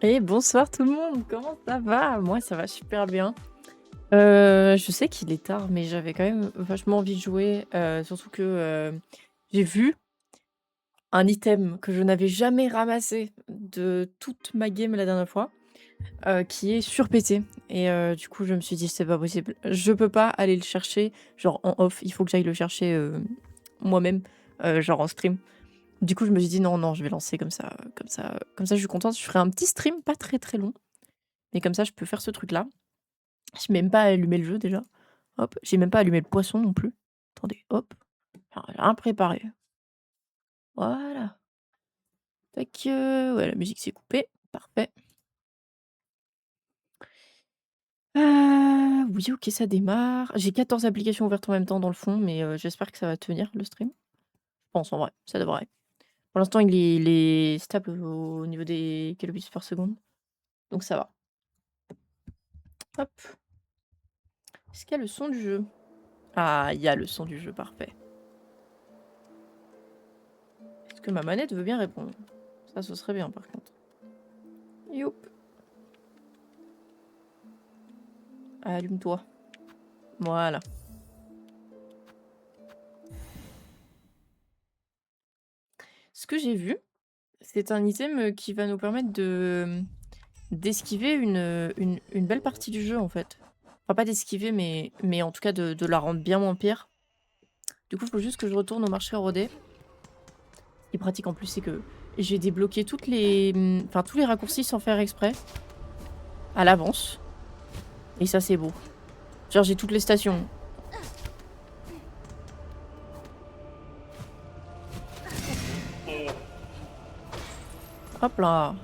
Et bonsoir tout le monde, comment ça va? Moi ça va super bien. Je sais qu'il est tard, mais j'avais quand même vachement envie de jouer, surtout que, j'ai vu un item que je n'avais jamais ramassé de toute ma game la dernière fois, qui est surpété et du coup je me suis dit: «C'est pas possible, je peux pas aller le chercher genre en off, il faut que j'aille le chercher, moi-même, genre en stream». Du coup je me suis dit: «Non, non, je vais lancer comme ça je suis contente, je ferai un petit stream pas très, très long, mais comme ça je peux faire ce truc-là». J'ai même pas allumé le jeu déjà. Hop, j'ai même pas allumé le poisson non plus. Attendez, hop, rien préparé. Voilà. Tac, ouais, la musique s'est coupée. Parfait. Oui, OK, ça démarre. J'ai 14 applications ouvertes en même temps dans le fond, mais j'espère que ça va tenir le stream. Je pense en vrai, ça devrait. Pour l'instant, il est stable au niveau des kilobits par seconde, donc ça va. Hop. Est-ce qu'il y a le son du jeu? Ah, il y a le son du jeu, parfait. Est-ce que ma manette veut bien répondre? Ça, ce serait bien par contre. Youp. Allume-toi. Voilà. Ce que j'ai vu, c'est un item, qui va nous permettre d'esquiver une belle partie du jeu, en fait. Enfin, pas d'esquiver, mais en tout cas de la rendre bien moins pire. Du coup, il faut juste que je retourne au marché rodé. Ce qui est pratique en plus, c'est que j'ai débloqué enfin tous les raccourcis sans faire exprès, à l'avance et ça, c'est beau. Genre, j'ai toutes les stations. Hop là!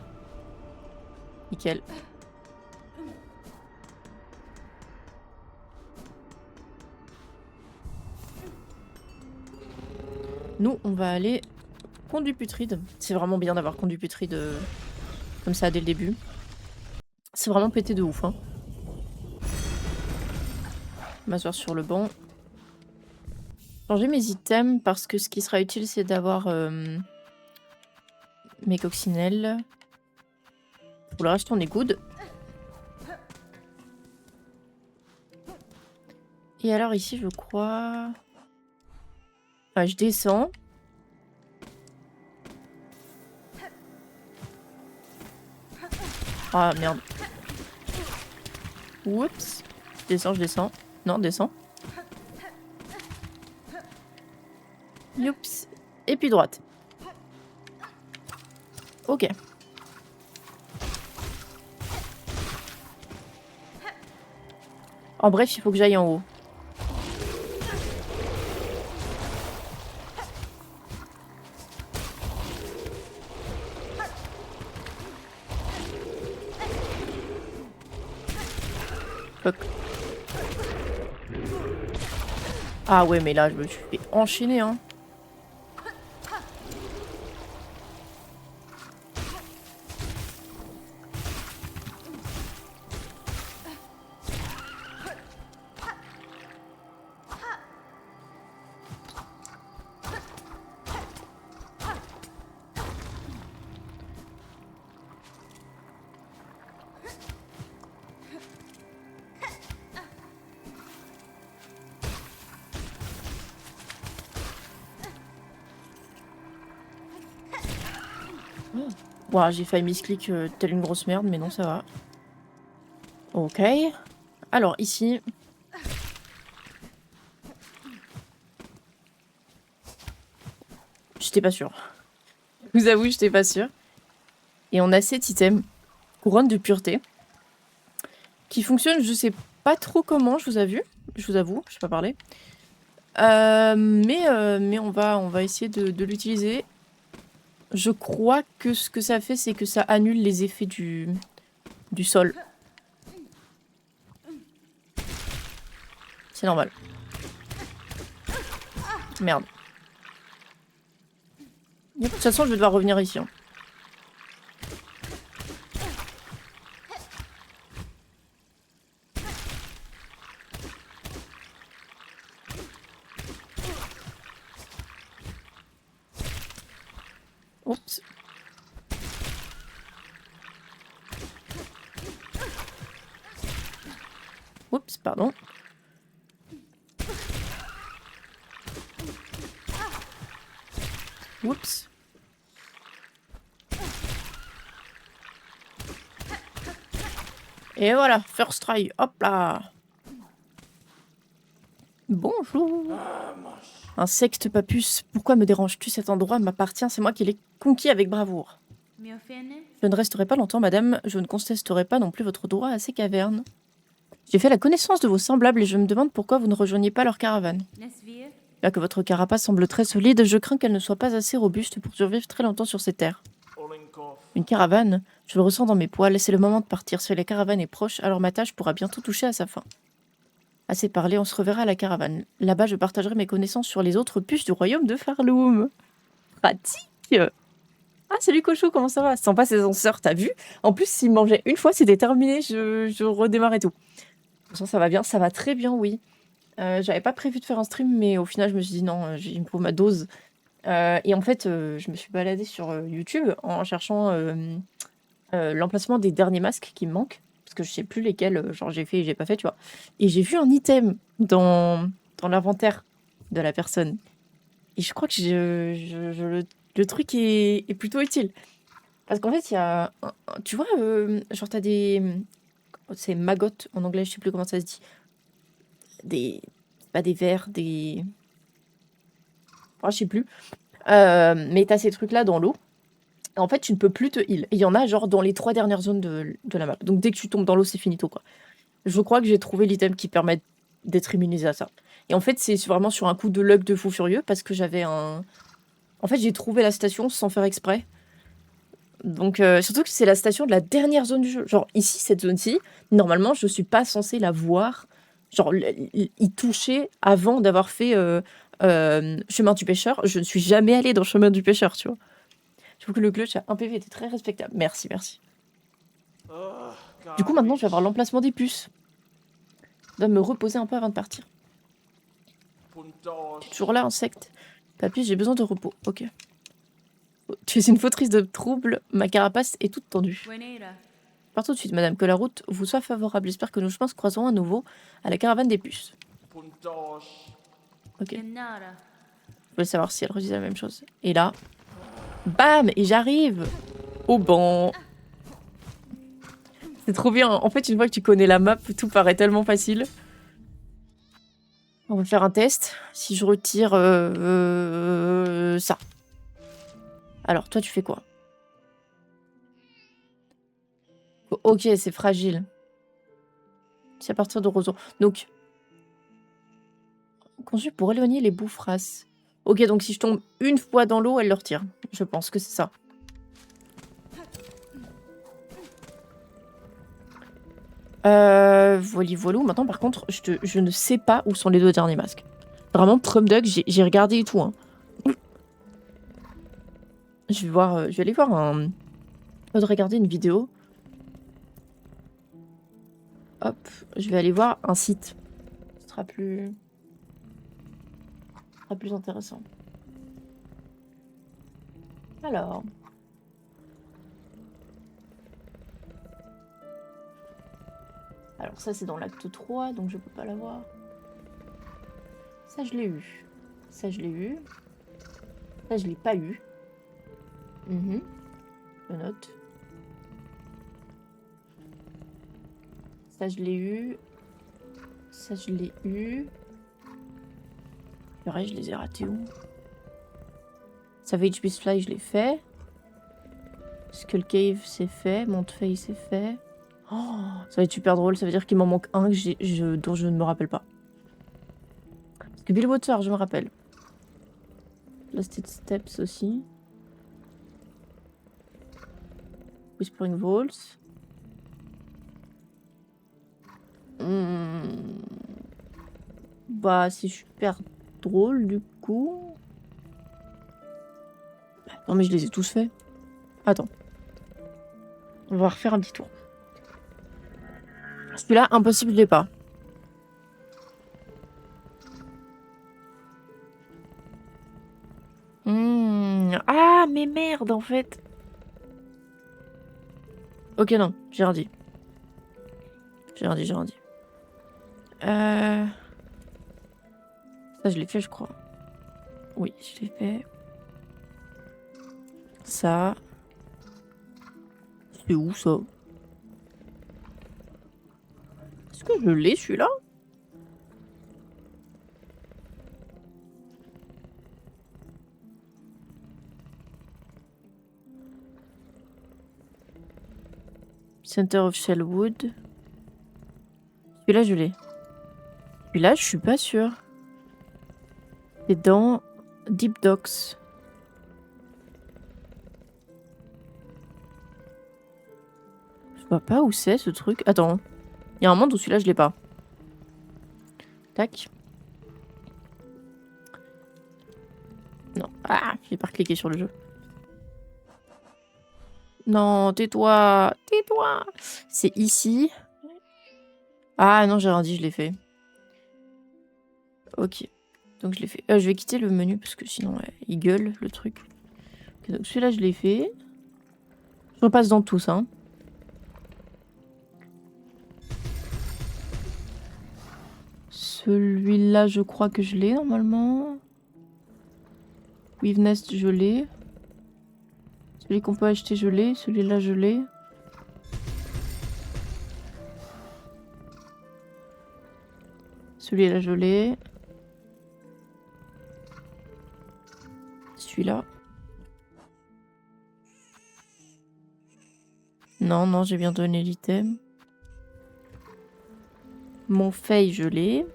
Nickel. Nous, on va aller conduit putride. C'est vraiment bien d'avoir conduit putride, comme ça dès le début. C'est vraiment pété de ouf, hein. M'asseoir sur le banc. Changer mes items parce que ce qui sera utile, c'est d'avoir mes coccinelles. Pour le reste, on est good. Et alors ici, je crois... Ah, je descends. Ah, merde. Oups. Je descends, je descends. Non, descends. Youps. Et puis droite. Ok. En bref, il faut que j'aille en haut. Fuck. Ah ouais, mais là, je me suis fait enchaîner, hein. Ouah, j'ai failli misclick telle une grosse merde, mais non, ça va. Ok. Alors, ici... J'étais pas sûre. Je vous avoue, j'étais pas sûre. Et on a cet item, couronne de pureté, qui fonctionne, je sais pas trop comment, je vous avoue, je sais pas parler. Mais on va essayer de l'utiliser. Je crois que ce que ça fait, c'est que ça annule les effets du sol. C'est normal. Merde. De toute façon, je vais devoir revenir ici. Hein. Oups. Oups, pardon. Oups. Et voilà, first try, hop là. Bonjour. Insecte papus, pourquoi me déranges-tu? Cet endroit m'appartient, c'est moi qui l'ai conquis avec bravoure. Je ne resterai pas longtemps, madame, je ne contesterai pas non plus votre droit à ces cavernes. J'ai fait la connaissance de vos semblables et je me demande pourquoi vous ne rejoignez pas leur caravane. Bien que votre carapace semble très solide, je crains qu'elle ne soit pas assez robuste pour survivre très longtemps sur ces terres. Une caravane, je le ressens dans mes poils, c'est le moment de partir. Si la caravane est proche, alors ma tâche pourra bientôt toucher à sa fin. Assez parlé, on se reverra à la caravane. Là-bas, je partagerai mes connaissances sur les autres puces du royaume de Farloum. Pratique! Ah, salut Cochon, comment ça va? Sans pas ses ascenseurs, t'as vu? En plus, s'il mangeait une fois, c'était terminé, je redémarre et tout. De toute façon, ça va bien, ça va très bien, oui. J'avais pas prévu de faire un stream, mais au final, je me suis dit non, il me faut ma dose. Et en fait, je me suis baladée sur YouTube en cherchant l'emplacement des derniers masques qui me manquent. Parce que je sais plus lesquels, genre j'ai fait et j'ai pas fait, tu vois. Et j'ai vu un item dans l'inventaire de la personne. Et je crois que le truc est plutôt utile. Parce qu'en fait, il y a. Tu vois, genre t'as des. C'est maggots en anglais, je sais plus comment ça se dit. Des. Pas des vers, des. Oh, je sais plus. Mais t'as ces trucs-là dans l'eau. En fait, tu ne peux plus te heal. Et il y en a genre dans les 3 dernières zones de la map. Donc dès que tu tombes dans l'eau, c'est finito, quoi. Je crois que j'ai trouvé l'item qui permet d'être immunisé à ça. Et en fait, c'est vraiment sur un coup de luck de fou furieux parce que j'avais un. En fait, j'ai trouvé la station sans faire exprès. Donc, surtout que c'est la station de la dernière zone du jeu. Genre, ici, cette zone-ci, normalement, je suis pas censée la voir. Genre, y toucher avant d'avoir fait Chemin du Pêcheur. Je ne suis jamais allée dans Chemin du Pêcheur, tu vois. Je trouve que le clutch à 1 PV était très respectable. Merci, merci. Du coup, maintenant, je vais avoir l'emplacement des puces. Je dois me reposer un peu avant de partir. Tu es toujours là, insecte? Papy, j'ai besoin de repos. Ok. Tu es une fautrice de troubles. Ma carapace est toute tendue. Pars tout de suite, madame, que la route vous soit favorable. J'espère que nos chemins se croiseront à nouveau à la caravane des puces. Ok. Je voulais savoir si elle redisait la même chose. Et là, bam! Et j'arrive au banc. C'est trop bien. En fait, une fois que tu connais la map, tout paraît tellement facile. On va faire un test. Si je retire ça. Alors, toi, tu fais quoi? Ok, c'est fragile. C'est à partir de roseau. Donc, conçu pour éloigner les bouffrasses. Ok, donc si je tombe une fois dans l'eau, elle le retire. Je pense que c'est ça. Voilà. Maintenant, par contre, je ne sais pas où sont les 2 derniers masques. Vraiment, Trump Duck, j'ai regardé et tout. Hein. Je vais aller voir un... Je vais regarder une vidéo. Hop, je vais aller voir un site. Ce sera plus intéressant. Alors... Alors ça, c'est dans l'acte 3, donc je peux pas l'avoir. Ça, je l'ai eu. Ça, je l'ai eu. Ça, je l'ai pas eu. Je note. Ça, je l'ai eu. Ça, je l'ai eu. Le reste, je les ai ratés où? Savage Beast Fly, je l'ai fait. Skull Cave, c'est fait. Montefeuille, c'est fait. Oh, ça va être super drôle. Ça veut dire qu'il m'en manque un dont je ne me rappelle pas. Parce que Billwater, je me rappelle. Lasted Steps aussi. Whispering Vaults. Bah, c'est super drôle du coup. Non, mais je les ai tous faits. Attends. On va refaire un petit tour. Celui-là, impossible, je l'ai pas. Ah, mais merde, en fait. Ok, non, j'ai rien dit. J'ai rien dit. Ça, je l'ai fait, je crois. Oui, je l'ai fait. Ça. C'est où, ça? Est-ce que je l'ai, celui-là? Center of Shellwood. Celui-là, je l'ai. Celui-là, je suis pas sûre. C'est dans Deep Docks. Je vois pas où c'est, ce truc. Attends. Il y a un monde où celui-là, je l'ai pas. Tac. Non. Ah, j'ai pas cliqué sur le jeu. Non, tais-toi. Tais-toi. C'est ici. Ah non, j'ai rien dit, je l'ai fait. Ok. Donc je l'ai fait. Je vais quitter le menu parce que sinon, il gueule, le truc. Ok, donc celui-là, je l'ai fait. Je repasse dans tous, hein. Celui-là, je crois que je l'ai, normalement. Weave Nest, je l'ai. Celui qu'on peut acheter, je l'ai. Celui-là, je l'ai. Celui-là, je l'ai. Celui-là. Non, non, j'ai bien donné l'item. Mon feuille, je l'ai.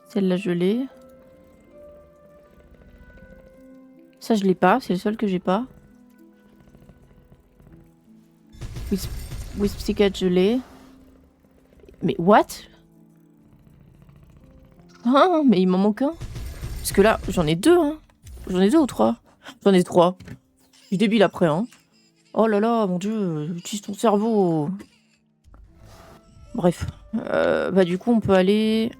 Celle-là, je l'ai. Ça, je l'ai pas. C'est le seul que j'ai pas. Wisp Ticket, je l'ai. Mais what? Ah, mais il m'en manque un. Parce que là, j'en ai deux, hein. J'en ai deux ou trois? J'en ai trois. Je suis débile après, hein. Oh là là, mon dieu, utilise ton cerveau. Bref. Bah du coup, on peut aller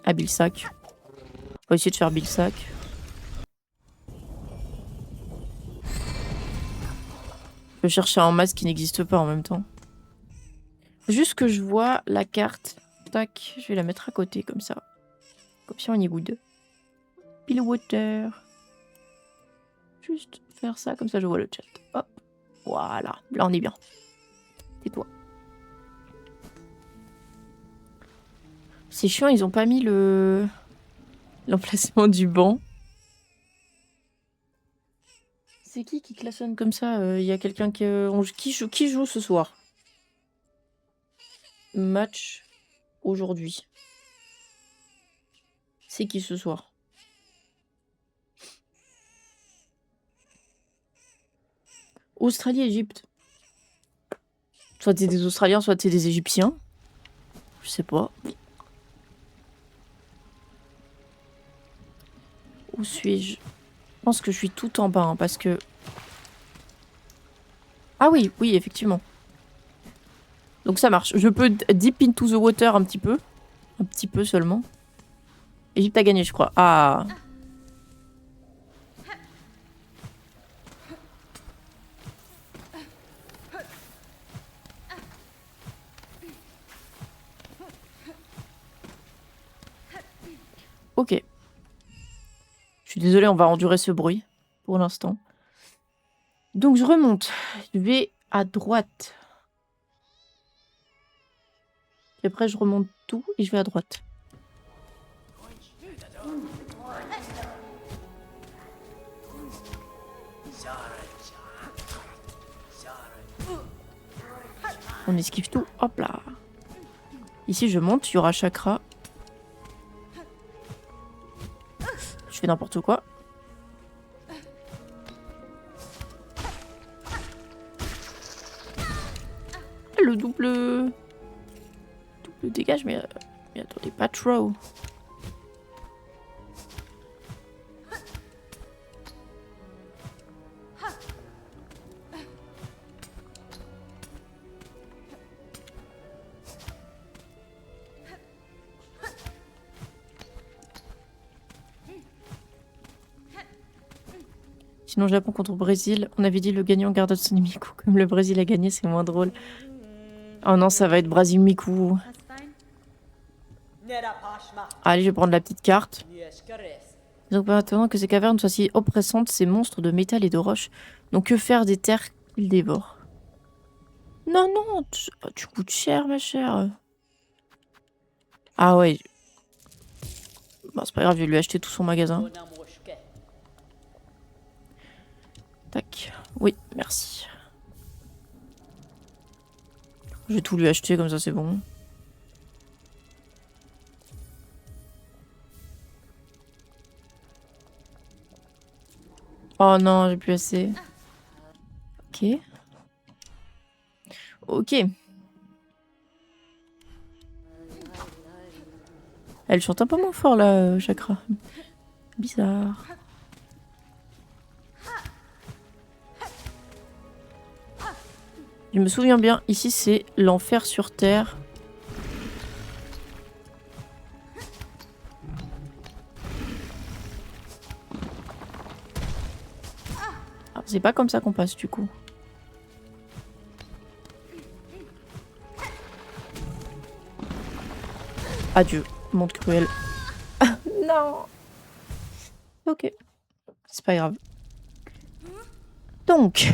à Bilsac. On va essayer de faire Bilsac. Je vais chercher un masque qui n'existe pas en même temps. Juste que je vois la carte. Tac, je vais la mettre à côté comme ça. Comme si on y est good. Billwater. Juste faire ça, comme ça je vois le chat. Hop. Voilà. Là on est bien. Tais-toi. C'est chiant, ils ont pas mis l'emplacement du banc. C'est qui klaxonne comme ça? Il y a quelqu'un qui joue ce soir? Match aujourd'hui. C'est qui ce soir? Australie-Égypte. Soit t'es des Australiens, soit t'es des Égyptiens. Je sais pas. Où suis-je? Je pense que je suis tout en bas, hein, parce que... Ah oui, oui, effectivement. Donc ça marche. Je peux dip into the water un petit peu. Un petit peu seulement. Égypte a gagné, je crois. Ah. Ok. Je suis désolée, on va endurer ce bruit pour l'instant. Donc je remonte. Je vais à droite. Et après, je remonte tout et je vais à droite. On esquive tout. Hop là. Ici, je monte. Il y aura chakra. Je fais n'importe quoi. Le double dégage, mais attendez, pas trop. Sinon, Japon contre Brésil. On avait dit le gagnant garde son Miku. Comme le Brésil a gagné, c'est moins drôle. Oh non, ça va être Brésil Miku. Allez, je vais prendre la petite carte. Donc maintenant que ces cavernes soient si oppressantes, ces monstres de métal et de roche n'ont que faire des terres qu'ils dévorent. Non, non, tu coûtes cher, ma chère. Ah ouais. Bon, c'est pas grave, je vais lui acheter tout son magasin. Tac. Oui, merci. Je vais tout lui acheter, comme ça c'est bon. Oh non, j'ai plus assez. Ok. Ok. Elle chante un peu moins fort là, Chakra. Bizarre. Je me souviens bien, ici c'est l'enfer sur Terre. Ah, c'est pas comme ça qu'on passe du coup. Adieu, monde cruel. Non. Ok. C'est pas grave. Donc.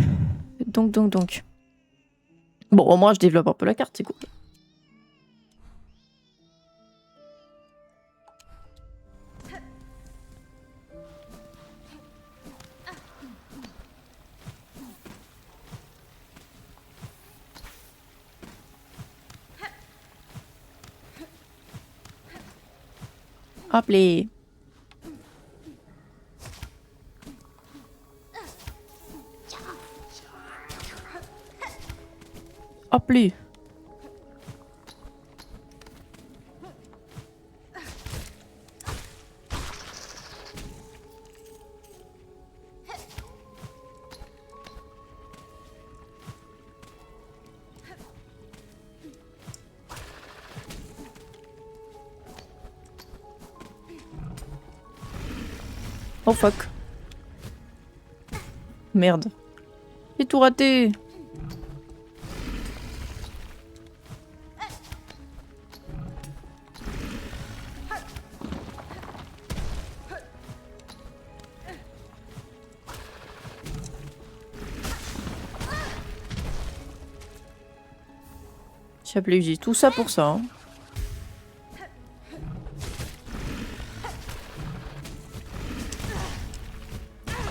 Bon, au moins je développe un peu la carte, c'est cool. Hop les. Hop les. Oh fuck. Merde. J'ai tout raté. Chapelet usé. Tout ça pour ça. Hein.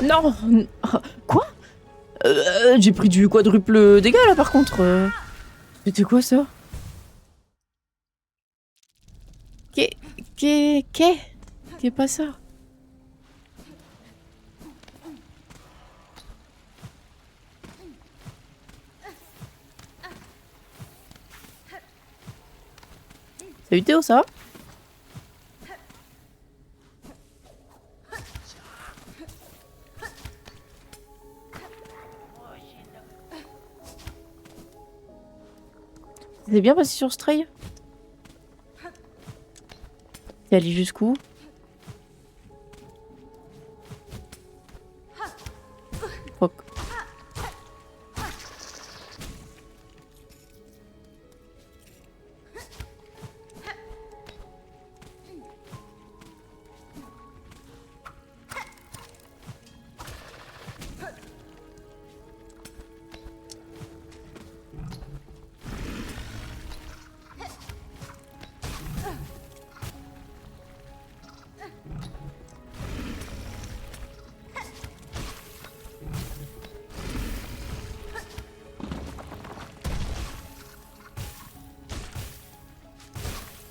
Non. Quoi? J'ai pris du quadruple dégâts là par contre. C'était quoi ça? Qu'est pas ça? Salut Théo, ça va? C'est bien passé sur Stray? T'es allé jusqu'où? Fuck.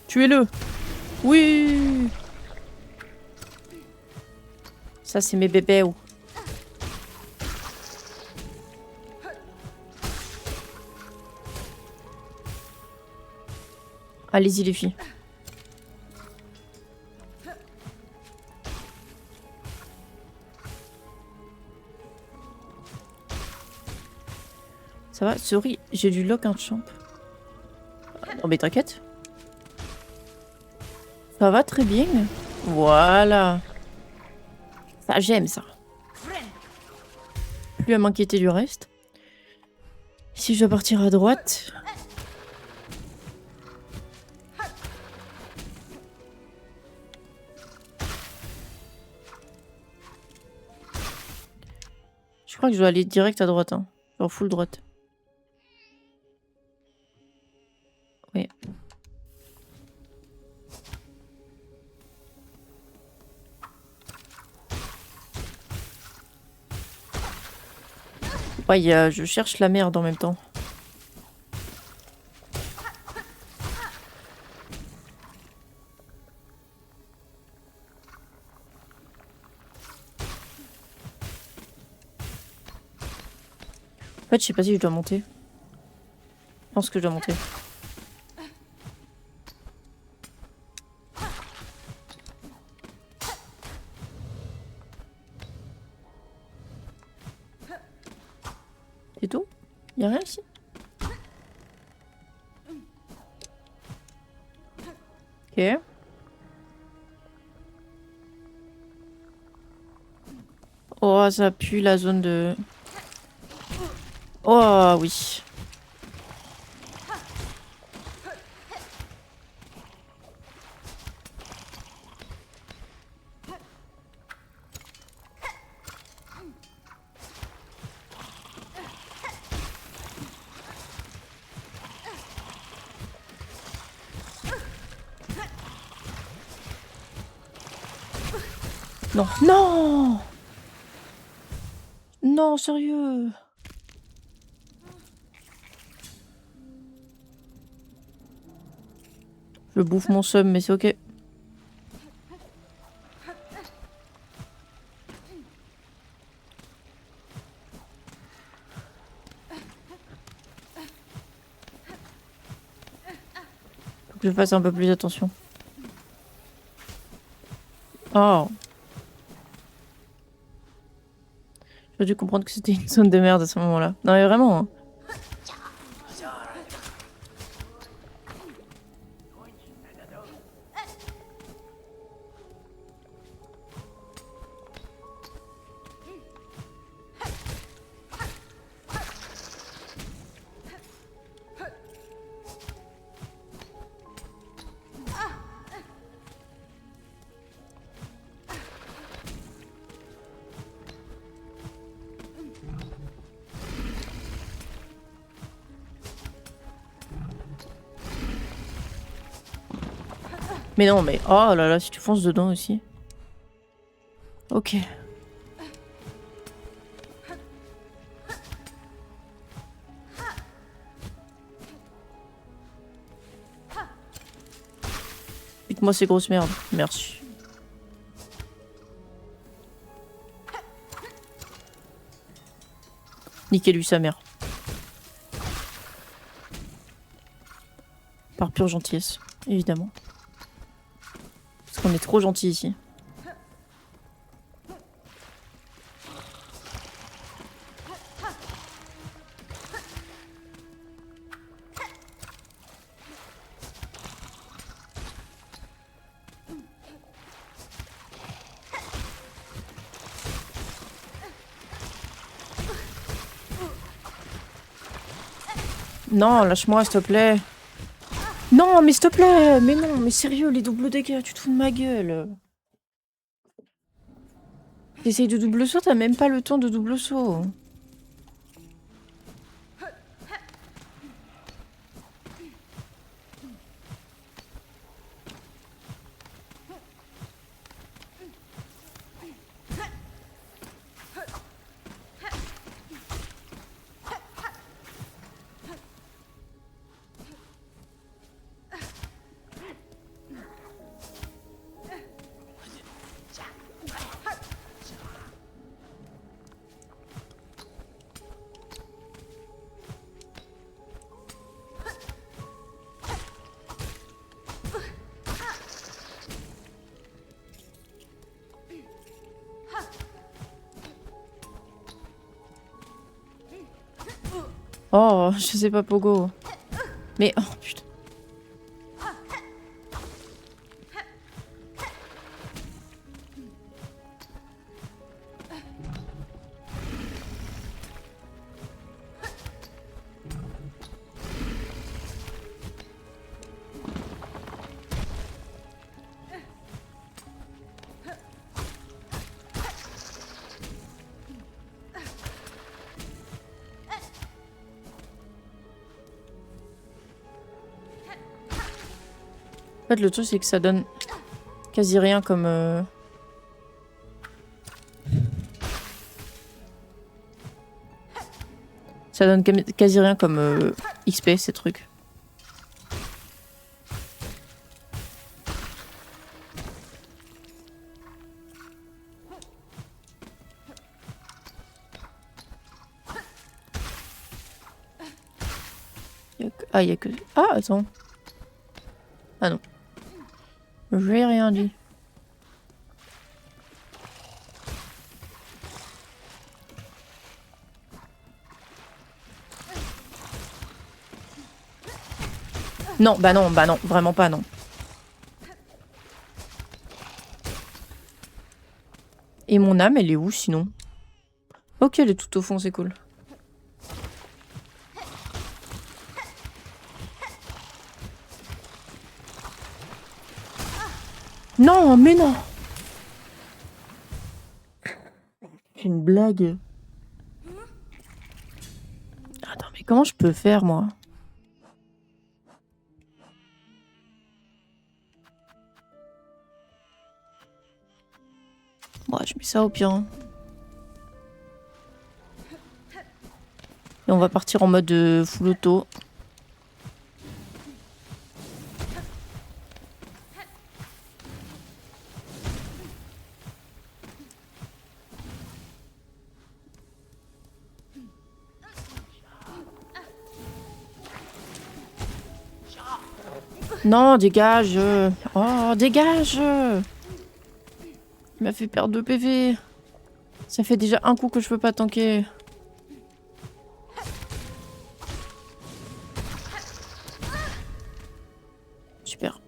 Tuez-le! Oui! Ça, c'est mes bébés. Oh. Allez-y, les filles. Ça va? Sorry, j'ai du lock un champ. Non, mais t'inquiète. Ça va très bien. Voilà. Ça, j'aime ça. plus à m'inquiéter du reste. Si je dois partir à droite... Je crois que je dois aller direct à droite, hein. Genre full droite. Oui. Ouais, je cherche la merde en même temps. En fait, je sais pas si je dois monter. Je pense que je dois monter. C'est tout? Y'a rien ici? Ok. Oh, ça pue la zone de... Oh, oui. Non. Non! Non, sérieux. Je bouffe mon seum, mais c'est ok. Faut que je fasse un peu plus attention. Oh. J'ai dû comprendre que c'était une zone de merde à ce moment-là. Non mais vraiment. Hein. Mais non, mais oh là là, si tu fonces dedans aussi. Ok. Pique-moi ces grosses merdes. Merci. Niquez-lui sa mère. Par pure gentillesse, évidemment. Parce qu'on est trop gentil ici. Non, lâche-moi, s'il te plaît. Non, mais s'il te plaît. Mais non, mais sérieux, les doubles dégâts, tu te fous de ma gueule. T'essayes de double saut, t'as même pas le temps de double saut. Oh, je sais pas, Pogo. Mais, oh putain. fait, le truc, c'est que ça donne quasi rien comme... Ça donne quasi rien comme XP, ces trucs. Ah, il y a que... Ah, attends. Ah non. J'ai rien dit. Non, bah non, vraiment pas, non. Et mon âme, elle est où, sinon? Ok, elle est tout au fond, c'est cool. Non, mais non! C'est une blague. Attends, mais comment je peux faire, moi? Bon, je mets ça au pire. Hein. Et on va partir en mode full auto. Non, dégage. Oh, dégage. Il m'a fait perdre 2 PV. Ça fait déjà un coup que je peux pas tanker. Super.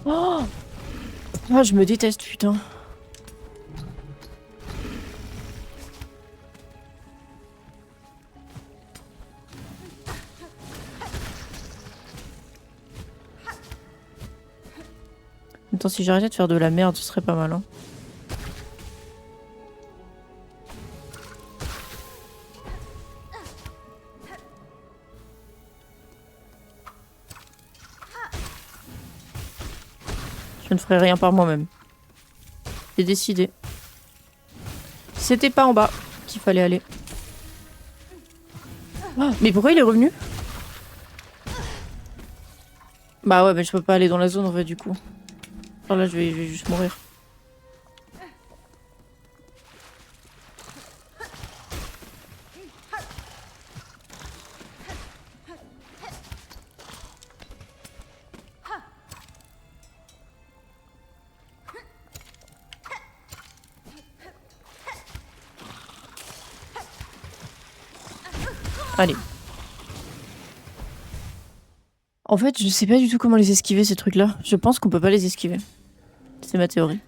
Oh, ah, je me déteste, putain. Attends, si j'arrêtais de faire de la merde, ce serait pas mal. Hein. Je ne ferai rien par moi-même. J'ai décidé. C'était pas en bas qu'il fallait aller. Oh, mais pourquoi il est revenu? Bah ouais, mais je peux pas aller dans la zone en fait du coup. Alors là, je vais juste mourir. Allez. En fait, je sais pas du tout comment les esquiver ces trucs-là. Je pense qu'on peut pas les esquiver. C'est ma théorie.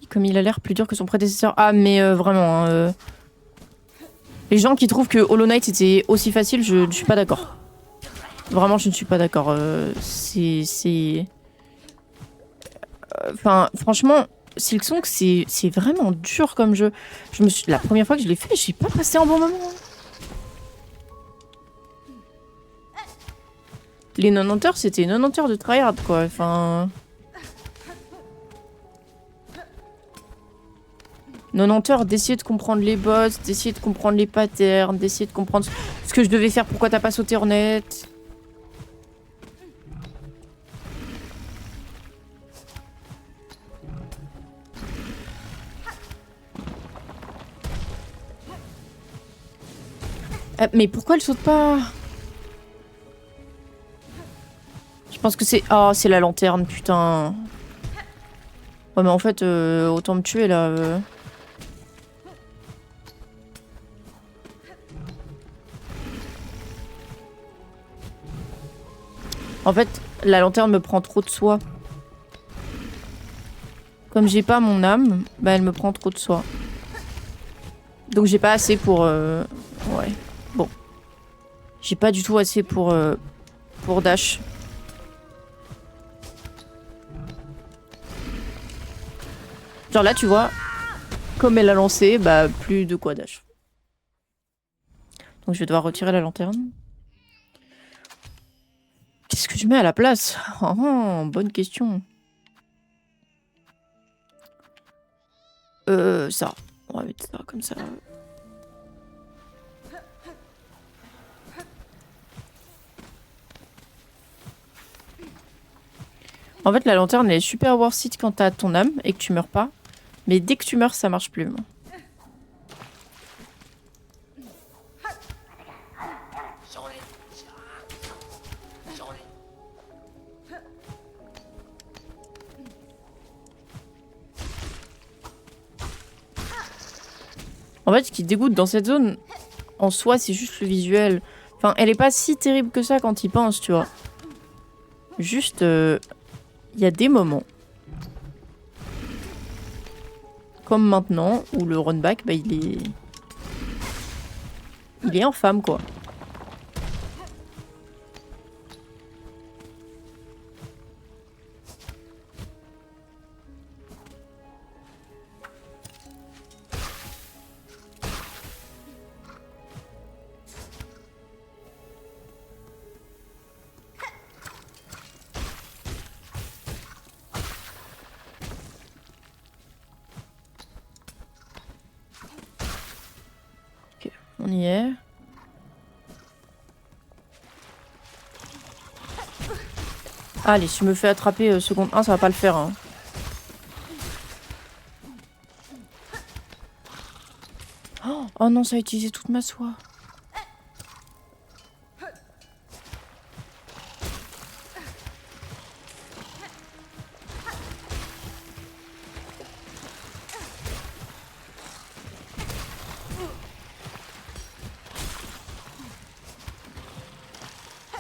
Comme il a l'air plus dur que son prédécesseur. Ah, mais vraiment. Hein, les gens qui trouvent que Hollow Knight était aussi facile, je ne suis pas d'accord. Vraiment, je ne suis pas d'accord. C'est... Enfin, franchement, Silksong, c'est vraiment dur comme jeu. La première fois que je l'ai fait, j'ai pas passé un bon moment. Les 90 heures, c'était 90 heures de tryhard, quoi. Enfin... 90 heures d'essayer de comprendre les boss, d'essayer de comprendre les patterns, d'essayer de comprendre ce que je devais faire, pourquoi t'as pas sauté en net. Mais pourquoi elle saute pas? Je pense que c'est... Oh, c'est la lanterne, putain. Ouais, mais en fait, autant me tuer, là. En fait, la lanterne me prend trop de soi. Comme j'ai pas mon âme, bah elle me prend trop de soi. Donc j'ai pas assez pour... Ouais, bon. J'ai pas du tout assez pour dash. Genre là, tu vois, comme elle a lancé, bah plus de quoi dash. Donc je vais devoir retirer la lanterne. Qu'est-ce que je mets à la place? Oh, bonne question. Ça. On va mettre ça comme ça. En fait, la lanterne elle est super worth it quand t'as ton âme et que tu meurs pas. Mais dès que tu meurs, ça marche plus. En fait, ce qui dégoûte dans cette zone, en soi, c'est juste le visuel. Enfin, elle est pas si terrible que ça quand il pense, tu vois. Juste, il y a des moments, comme maintenant, où le run back, bah, il est infâme, quoi. Ok, on y est. Allez, si je me fais attraper seconde 1, ça va pas le faire, hein. Oh non, ça a utilisé toute ma soie.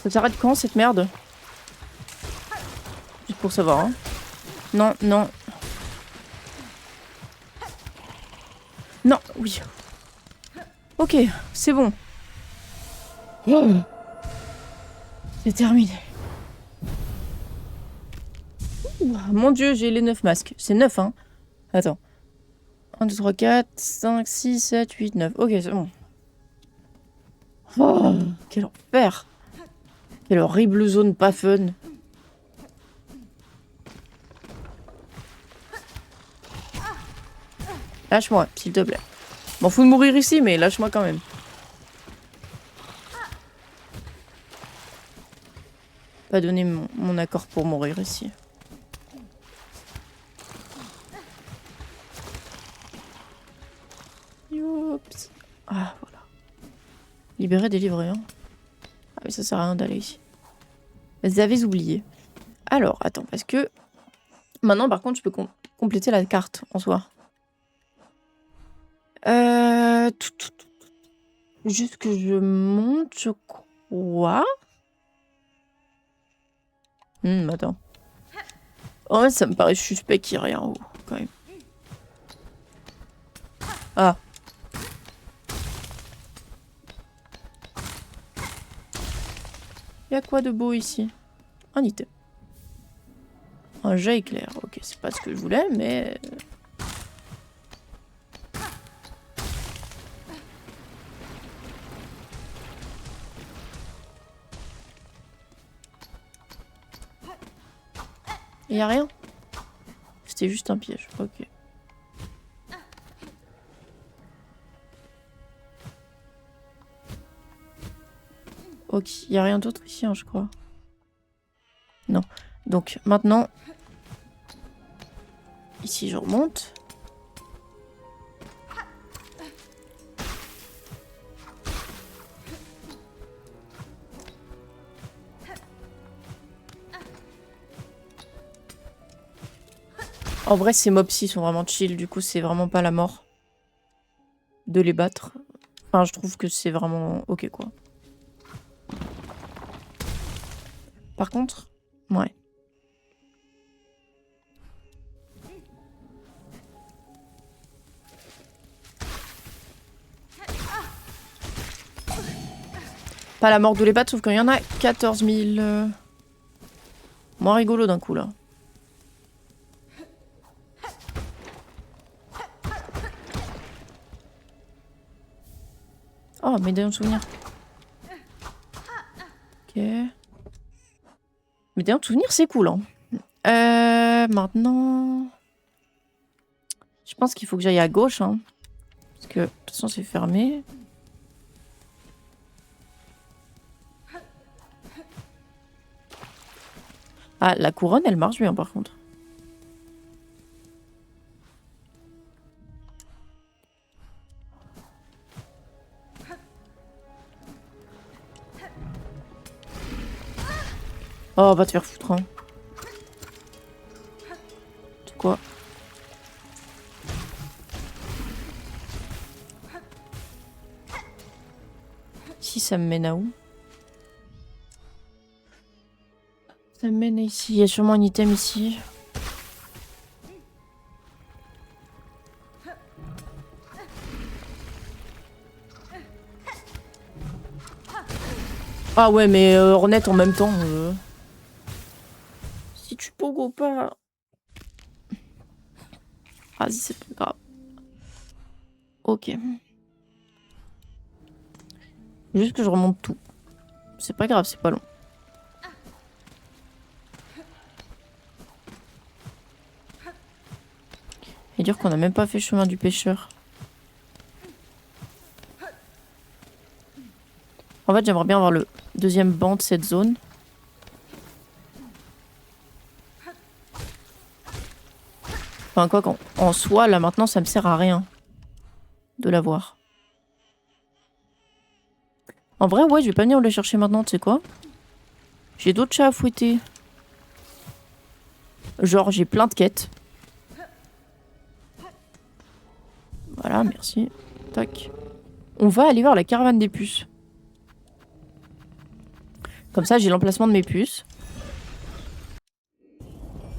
Ça s'arrête quand, cette merde? Juste pour savoir, hein. Non, non. Non, oui. Ok, c'est bon. Oh. C'est terminé. Ouh, mon dieu, j'ai les 9 masques. C'est 9, hein. Attends. 1, 2, 3, 4, 5, 6, 7, 8, 9. Ok, c'est bon. Oh, quel enfer. Quelle horrible zone pas fun. Lâche-moi, s'il te plaît. M'en fous de mourir ici, mais lâche-moi quand même. Pas donner mon accord pour mourir ici. Youps. Ah, voilà. Libérer, délivrer, hein. Ah, mais ça sert à rien d'aller ici. Vous avez oublié. Alors, attends, parce que... Maintenant, par contre, je peux compléter la carte, en soi. Juste que je monte, je crois. Attends. En fait, ça me paraît suspect qu'il y ait rien en haut, quand même. Ah. Il y a quoi de beau ici? Un item. Un jet éclair. Ok, c'est pas ce que je voulais, mais... Il y a rien? C'était juste un piège. Ok. Ok, il y a rien d'autre ici, hein, je crois. Non. Donc, maintenant... Ici, je remonte. En vrai, ces mobs-ci sont vraiment chill. Du coup, c'est vraiment pas la mort de les battre. Enfin, je trouve que c'est vraiment ok, quoi. par contre. Ouais. Pas la mort de les pattes, sauf qu'il y en a 14 000. Moins rigolo d'un coup, là. Oh, médaillon de souvenir. Ok. Médaillon de souvenir, c'est cool, hein. Maintenant... Je pense qu'il faut que j'aille à gauche, hein. Parce que, de toute façon, c'est fermé. Ah, la couronne, elle marche bien, par contre. Oh, va te faire foutre, hein. C'est quoi? Si, ça me mène à où? Ça me mène ici. Il y a sûrement un item ici. Ah ouais, mais Ornette en même temps. Si tu pogo pas... Vas-y, c'est pas grave. Ok. Juste que je remonte tout. C'est pas grave, c'est pas long. Et dire qu'on a même pas fait chemin du pêcheur. En fait, j'aimerais bien avoir le deuxième banc de cette zone. Enfin, quoi qu'en soi, là, maintenant, ça me sert à rien de l'avoir. En vrai, ouais, je vais pas venir le chercher maintenant, tu sais quoi? J'ai d'autres chats à fouetter. Genre, j'ai plein de quêtes. Voilà, merci. Tac. On va aller voir la caravane des puces. Comme ça, j'ai l'emplacement de mes puces.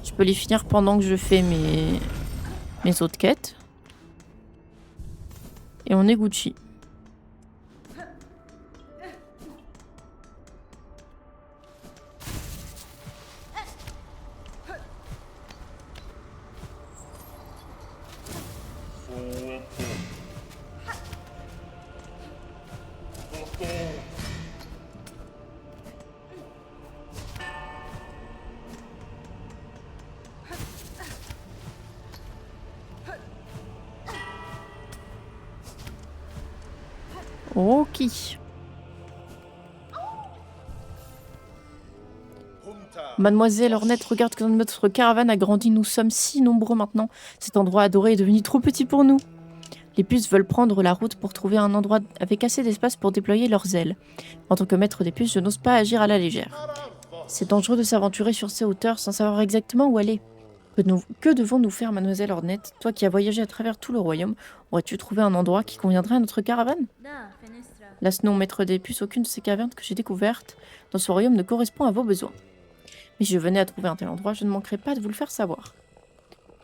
Je peux les finir pendant que je fais mes autres quêtes. Et on est Gucci. Ok. Mademoiselle Ornette, regarde que notre caravane a grandi. Nous sommes si nombreux maintenant. Cet endroit adoré est devenu trop petit pour nous. Les puces veulent prendre la route pour trouver un endroit avec assez d'espace pour déployer leurs ailes. En tant que maître des puces, je n'ose pas agir à la légère. C'est dangereux de s'aventurer sur ces hauteurs sans savoir exactement où aller. Que devons-nous faire, Mademoiselle Ornette? Toi qui as voyagé à travers tout le royaume, aurais-tu trouvé un endroit qui conviendrait à notre caravane? Laisse non, maître des puces, aucune de ces cavernes que j'ai découvertes dans ce royaume ne correspond à vos besoins. Mais si je venais à trouver un tel endroit, je ne manquerai pas de vous le faire savoir.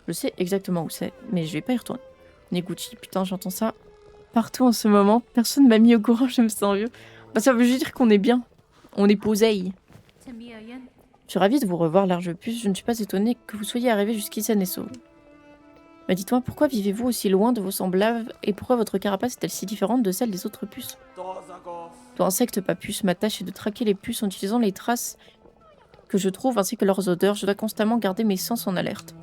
Je sais exactement où c'est, mais je vais pas y retourner. Neguchi, putain, j'entends ça partout en ce moment. Personne m'a mis au courant, je me sens vieux. Bah, ça veut juste dire qu'on est bien. On est posé. Je suis ravie de vous revoir, large puce. Je ne suis pas étonnée que vous soyez arrivé jusqu'ici saine et sauve. Mais dites-moi, pourquoi vivez-vous aussi loin de vos semblables et pourquoi votre carapace est-elle si différente de celle des autres puces? Toi, insecte, pas puce, ma tâche est de traquer les puces en utilisant les traces que je trouve ainsi que leurs odeurs. Je dois constamment garder mes sens en alerte.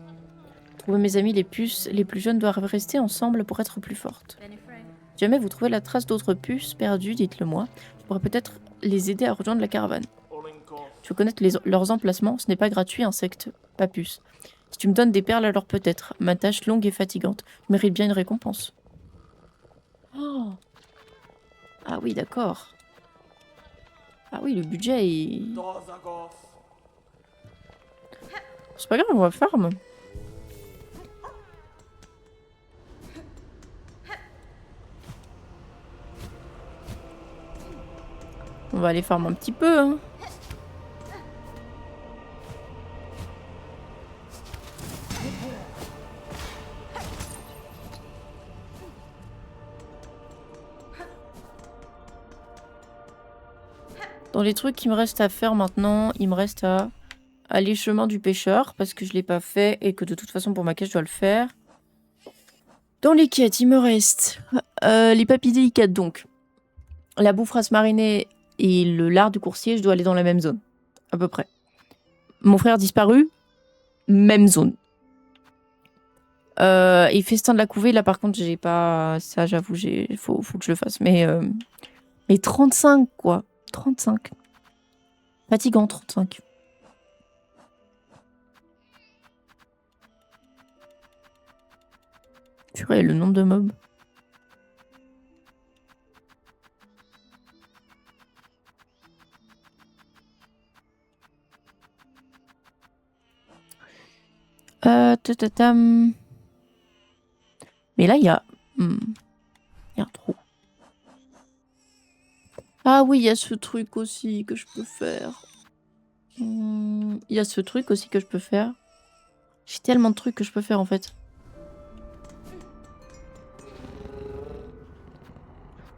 Trouver mes amis les puces, les plus jeunes doivent rester ensemble pour être plus fortes. Si jamais vous trouvez la trace d'autres puces perdues, dites-le moi. Je pourrais peut-être les aider à rejoindre la caravane. Tu veux connaître leurs emplacements? Ce n'est pas gratuit, insecte, pas puce. Si tu me donnes des perles, alors peut-être. Ma tâche longue et fatigante mérite bien une récompense. Oh. Ah oui, d'accord. Ah oui, le budget est... C'est pas grave, on va farm. On va aller farm un petit peu, hein. Dans les trucs qui me restent à faire maintenant, il me reste à aller chemin du pêcheur parce que je l'ai pas fait et que de toute façon pour ma quête je dois le faire. Dans les quêtes, il me reste les papilles délicates donc. La bouffe race marinée et le lard du coursier, je dois aller dans la même zone. À peu près. Mon frère disparu, même zone. Et festin de la couvée, là par contre j'ai pas... Ça j'avoue, faut que je le fasse. Mais 35 quoi. 35. Fatigant 35. Purée, le nombre de mobs. Tatatam. Mais là, il y a... Il y a un trou. Ah oui, il y a ce truc aussi que je peux faire. Il y a ce truc aussi que je peux faire. J'ai tellement de trucs que je peux faire en fait.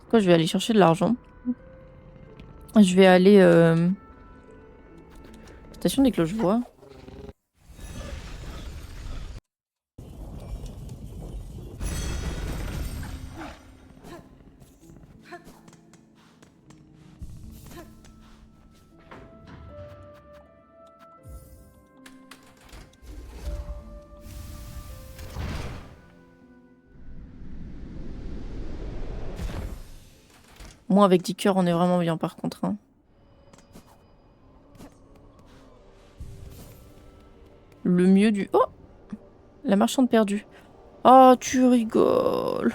Quoi, je vais aller chercher de l'argent. Je vais aller... Station des cloches-voix. Moi, avec 10 cœurs, on est vraiment bien par contre. Hein. Le mieux du... Oh! La marchande perdue. Oh, tu rigoles.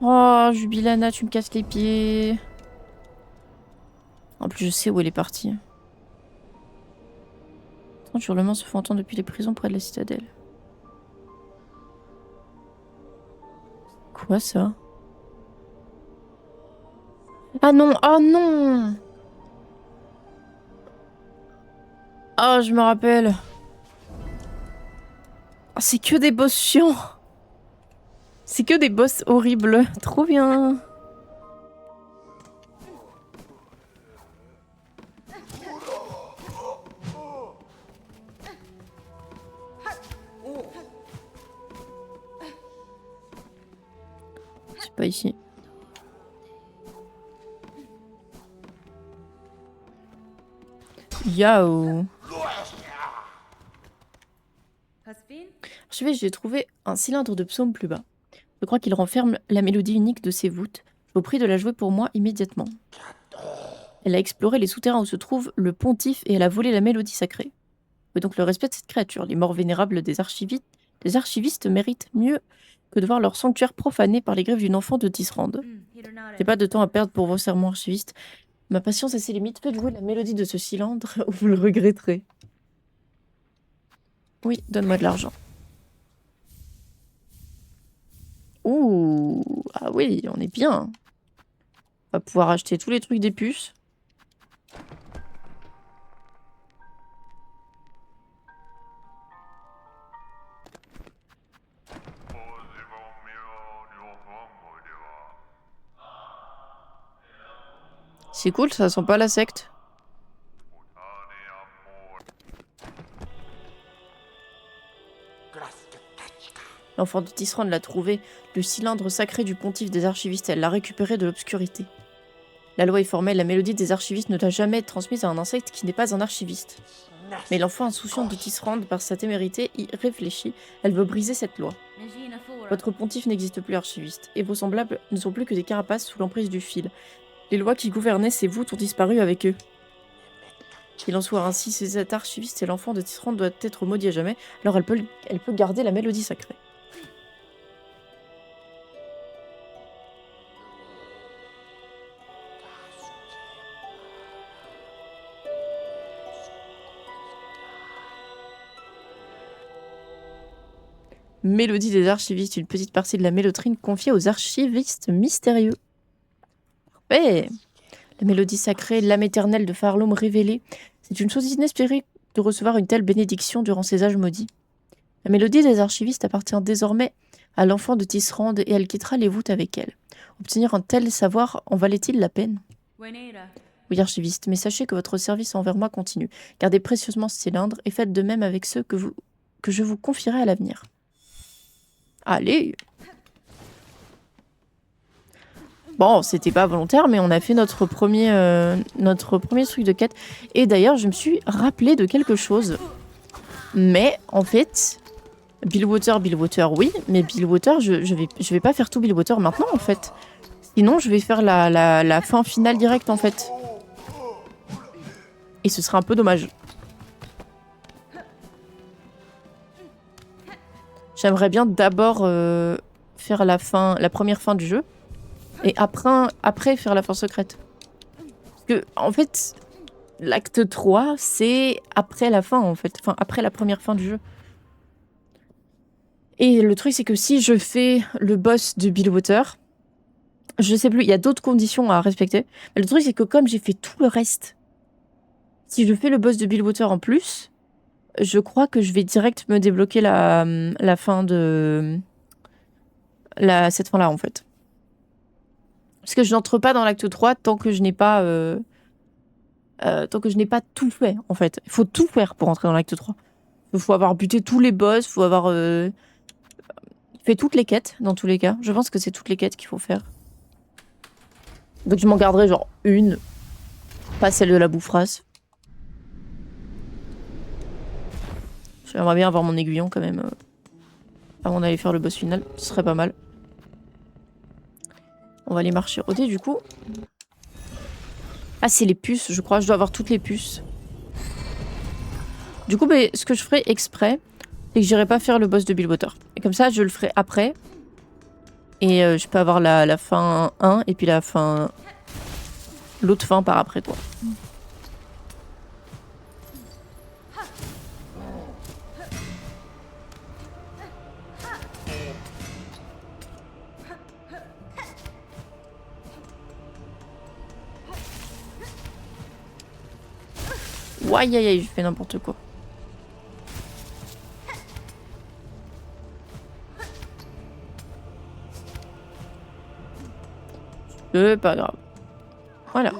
Oh, Jubilana, tu me casses les pieds. En plus, je sais où elle est partie. Les hurlements se font entendre depuis les prisons près de la citadelle. Quoi ça? Ah non, oh non! Ah, je me rappelle. Oh, c'est que des boss chiants. C'est que des boss horribles. Trop bien. C'est pas ici. Yao. Archivé, j'ai trouvé un cylindre de psaume plus bas. Je crois qu'il renferme la mélodie unique de ses voûtes. Je vous prie de la jouer pour moi immédiatement. Elle a exploré les souterrains où se trouve le pontife et elle a volé la mélodie sacrée. Et donc le respect de cette créature. Les morts vénérables des archivistes méritent mieux que de voir leur sanctuaire profané par les griffes d'une enfant de Tisrand. J'ai pas de temps à perdre pour vos sermons archivistes. Ma patience a ses limites. Faites jouer la mélodie de ce cylindre ou vous le regretterez. Oui, donne-moi de l'argent. Ouh, ah oui, on est bien. On va pouvoir acheter tous les trucs des puces. C'est cool, ça sent pas la secte. L'enfant de Tisserand l'a trouvé, le cylindre sacré du pontife des archivistes. Elle l'a récupéré de l'obscurité. La loi est formelle, la mélodie des archivistes ne doit jamais être transmise à un insecte qui n'est pas un archiviste. Mais l'enfant insouciant de Tisserand, par sa témérité, y réfléchit. Elle veut briser cette loi. Votre pontife n'existe plus, archiviste, et vos semblables ne sont plus que des carapaces sous l'emprise du fil. Les lois qui gouvernaient ces voûtes ont disparu avec eux. Qu'il en soit ainsi, cet archiviste et l'enfant de Tisserand doivent être maudits à jamais, alors elle peut garder la mélodie sacrée. Mélodie des archivistes, une petite partie de la mélotrine confiée aux archivistes mystérieux. Ouais. La mélodie sacrée, l'âme éternelle de Farlum révélée. C'est une chose inespérée de recevoir une telle bénédiction durant ces âges maudits. La mélodie des archivistes appartient désormais à l'enfant de Tisserand et elle quittera les voûtes avec elle. Obtenir un tel savoir en valait-il la peine? Oui, archiviste, mais sachez que votre service envers moi continue. Gardez précieusement ce cylindre et faites de même avec ceux que je vous confierai à l'avenir. Allez! Bon, c'était pas volontaire, mais on a fait notre premier truc de quête. Et d'ailleurs, je me suis rappelé de quelque chose. Mais, en fait, Billwater, oui, mais Billwater, je vais pas faire tout Billwater maintenant, en fait. Sinon, je vais faire la fin finale directe, en fait. Et ce serait un peu dommage. J'aimerais bien d'abord faire la première fin du jeu. Et après faire la fin secrète. Parce que, en fait, l'acte 3, c'est après la fin, en fait. Enfin, après la première fin du jeu. Et le truc, c'est que si je fais le boss de Billwater, je sais plus, il y a d'autres conditions à respecter. Mais le truc, c'est que comme j'ai fait tout le reste, si je fais le boss de Billwater en plus, je crois que je vais direct me débloquer la fin de... cette fin-là, en fait. Parce que je n'entre pas dans l'acte 3 tant que je n'ai pas... tout fait, en fait. Il faut tout faire pour entrer dans l'acte 3. Il faut avoir buté tous les boss, il faut avoir fait toutes les quêtes, dans tous les cas. Je pense que c'est toutes les quêtes qu'il faut faire. Donc je m'en garderai genre une, pas celle de la boufferase. J'aimerais bien avoir mon aiguillon quand même, avant d'aller faire le boss final, ce serait pas mal. On va aller marcher au dé du coup. Ah, c'est les puces, je crois. Je dois avoir toutes les puces. Du coup, ce que je ferai exprès, c'est que j'irai pas faire le boss de Billwater. Et comme ça, je le ferai après. Et je peux avoir la fin 1 et puis la fin... l'autre fin par après, quoi. Aïe aïe aïe, je fais n'importe quoi. C'est pas grave. Voilà.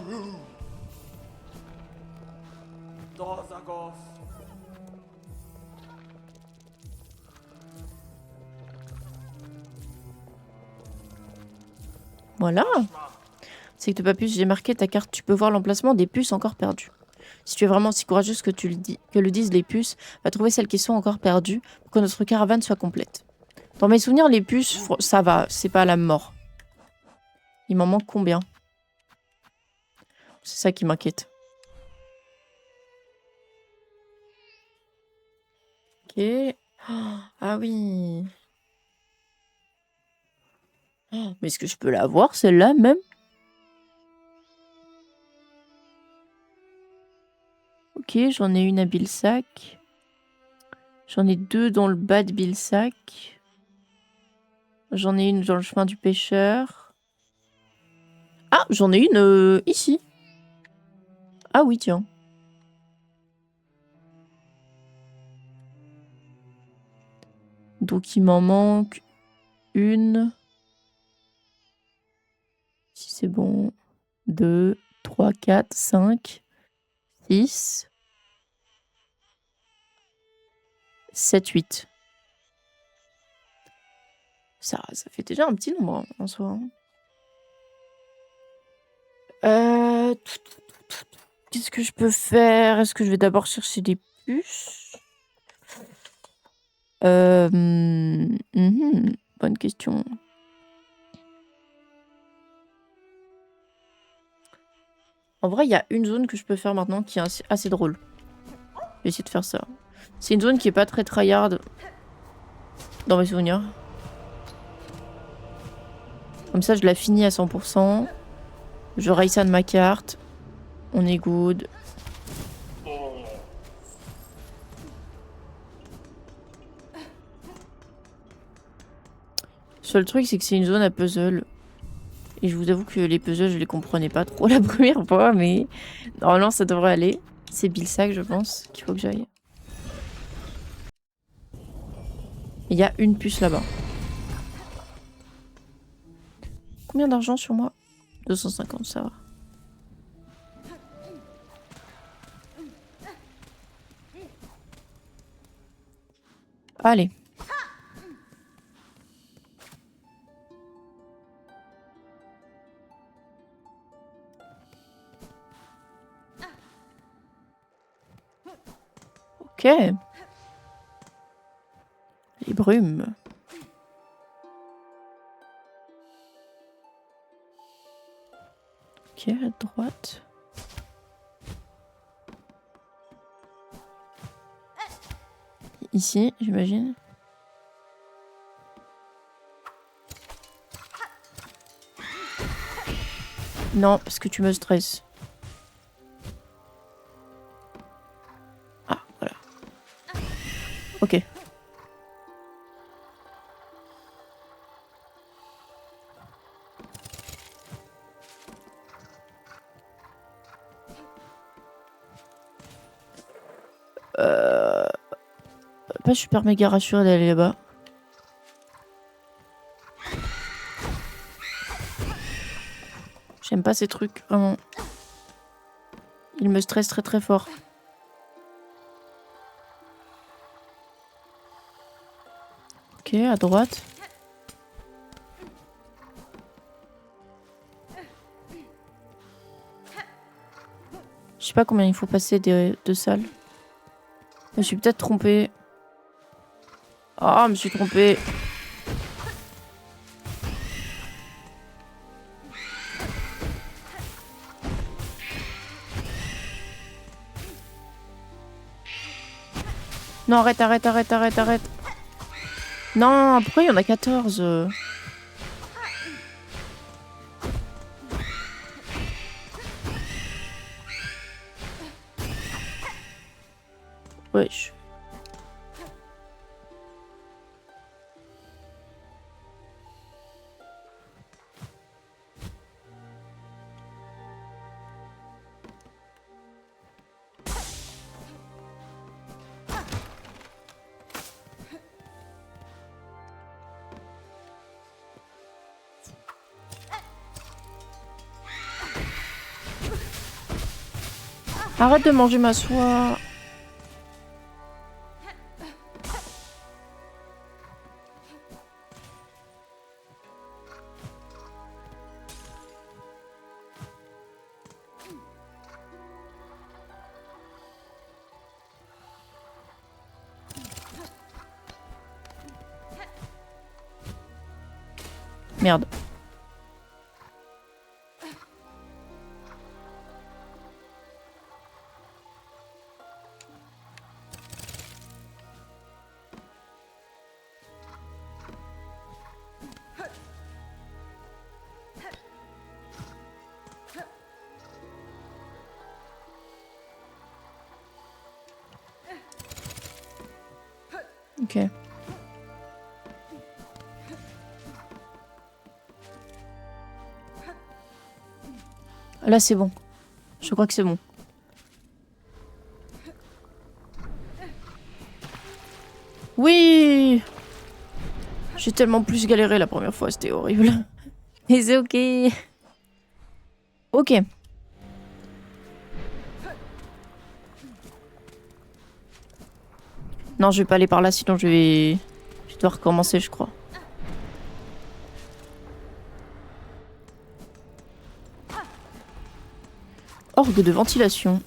Voilà. C'est que Papus, j'ai marqué ta carte. Tu peux voir l'emplacement des puces encore perdues. Si tu es vraiment si courageuse que le disent les puces, va trouver celles qui sont encore perdues pour que notre caravane soit complète. Dans mes souvenirs, les puces, ça va. C'est pas la mort. Il m'en manque combien? C'est ça qui m'inquiète. Ok. Oh, ah oui. Oh, mais est-ce que je peux la voir, celle-là, même? Ok, j'en ai une à Bilsac. J'en ai deux dans le bas de Bilsac. J'en ai une dans le chemin du pêcheur. Ah, j'en ai une ici. Ah oui, tiens. Donc il m'en manque une. Si c'est bon. 2, 3, 4, 5, 6, 7, 8. Ça fait déjà un petit nombre en soi. Qu'est-ce que je peux faire? Est-ce que je vais d'abord chercher des puces? Bonne question. En vrai, il y a une zone que je peux faire maintenant qui est assez drôle. Je vais essayer de faire ça. C'est une zone qui est pas très tryhard dans mes souvenirs. Comme ça, je la finis à 100%. Je raye ça de ma carte. On est good. Le seul truc, c'est que c'est une zone à puzzle. Et je vous avoue que les puzzles, je les comprenais pas trop la première fois, mais normalement, ça devrait aller. C'est Bilsac, je pense, qu'il faut que j'aille. Il y a une puce là-bas. Combien d'argent sur moi? 250, ça va. Allez. Ok. Les brumes. Ok, à droite. Ici, j'imagine. Non, parce que tu me stresses. Ah, voilà. Ok. Pas super méga rassurée d'aller là-bas. J'aime pas ces trucs, vraiment. Ils me stressent très très fort. Ok, à droite. Je sais pas combien il faut passer de salles. Je me suis peut-être trompée. Ah, je me suis trompée. Non, arrête, arrête, arrête, arrête, arrête. Non, pourquoi il y en a 14? Wesh. Arrête de manger ma soie. Merde. Ok. Là, c'est bon. Je crois que c'est bon. Oui! J'ai tellement plus galéré la première fois, c'était horrible. Mais c'est ok. Ok. Non, je vais pas aller par là, sinon je dois recommencer, je crois. Orgue de ventilation.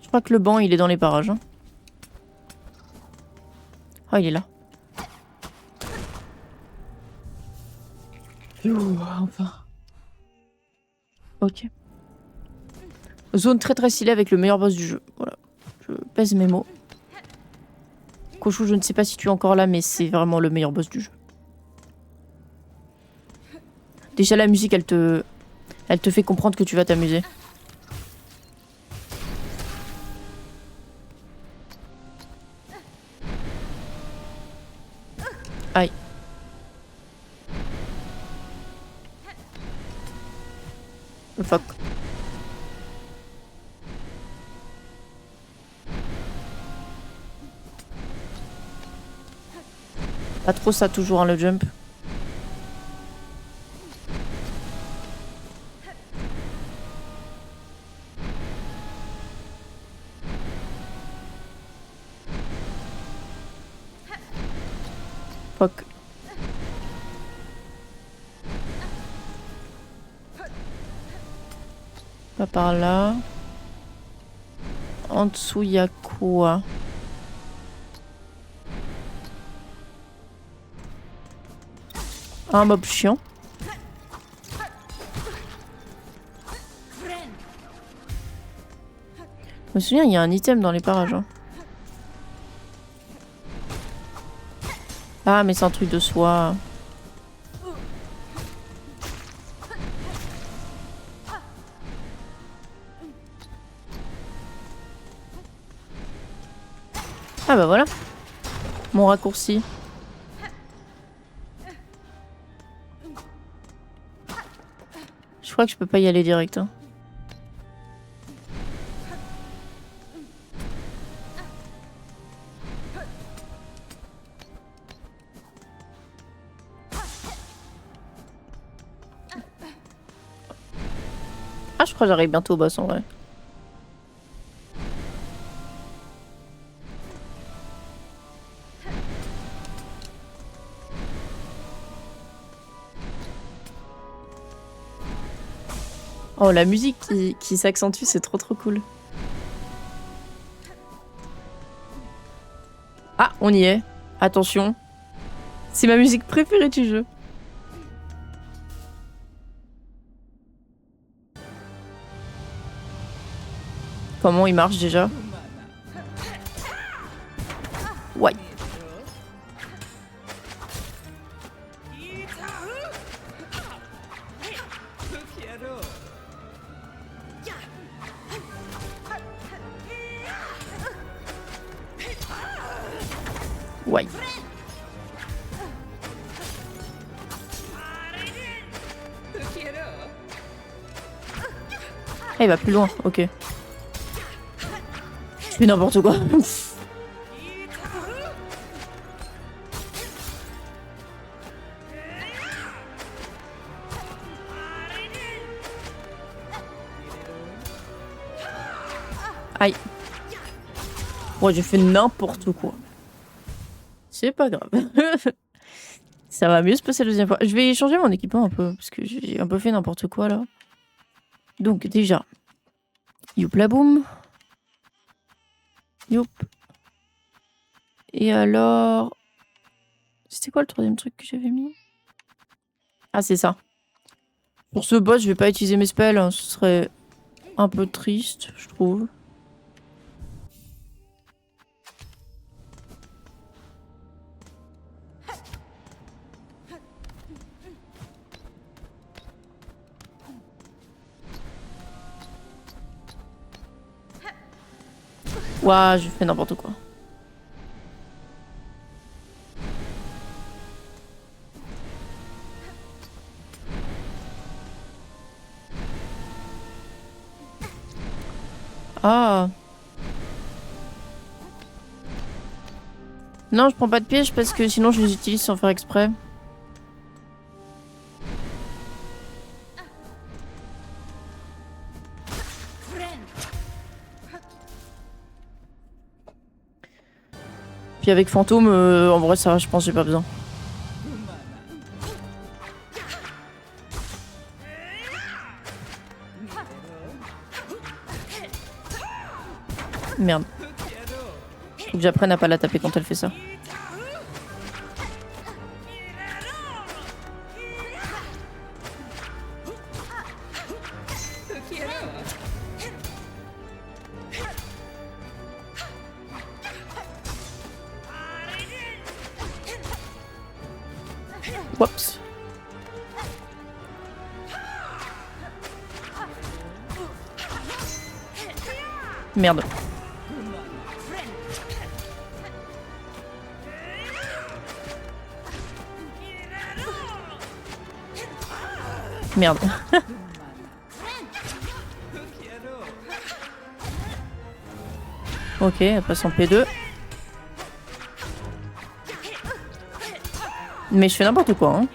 Je crois que le banc, il est dans les parages. Hein. Ah, il est là. Ouh, enfin. Ok. Zone très très stylée avec le meilleur boss du jeu. Voilà. Je pèse mes mots. Cochou, je ne sais pas si tu es encore là, mais c'est vraiment le meilleur boss du jeu. Déjà, la musique, elle te fait comprendre que tu vas t'amuser. Aïe. Fuck. Pas trop ça toujours, hein, le jump. Fuck. Pas par là. En dessous, il y a quoi? Un mob chiant. Je me souviens, il y a un item dans les parages. Hein. Ah, mais c'est un truc de soie. Ah bah voilà. Mon raccourci. Je crois que je peux pas y aller direct. Hein. Ah, je crois que j'arrive bientôt au boss en vrai. Oh, la musique qui s'accentue, c'est trop cool. Ah, on y est. Attention. C'est ma musique préférée du jeu. Comment il marche déjà? Ouais. Ouais. Ah, il va plus loin, ok. Je fais n'importe quoi. Aïe. Ouais, j'ai fait n'importe quoi. C'est pas grave. Ça va mieux se passer la deuxième fois. Je vais changer mon équipement un peu, parce que j'ai un peu fait n'importe quoi là. Donc déjà, youp la boum. Youp. Et alors... C'était quoi le troisième truc que j'avais mis? Ah, c'est ça. Pour ce boss, je vais pas utiliser mes spells. Hein. Ce serait un peu triste, je trouve. Ouah, je fais n'importe quoi. Ah. Non, je prends pas de piège parce que sinon je les utilise sans faire exprès. Puis avec fantôme, en vrai ça va, je pense que j'ai pas besoin. Merde. Faut que j'apprenne à pas la taper quand elle fait ça. Oups. Merde. Merde. Ok, elle passe en P2. Mais je fais n'importe quoi, hein.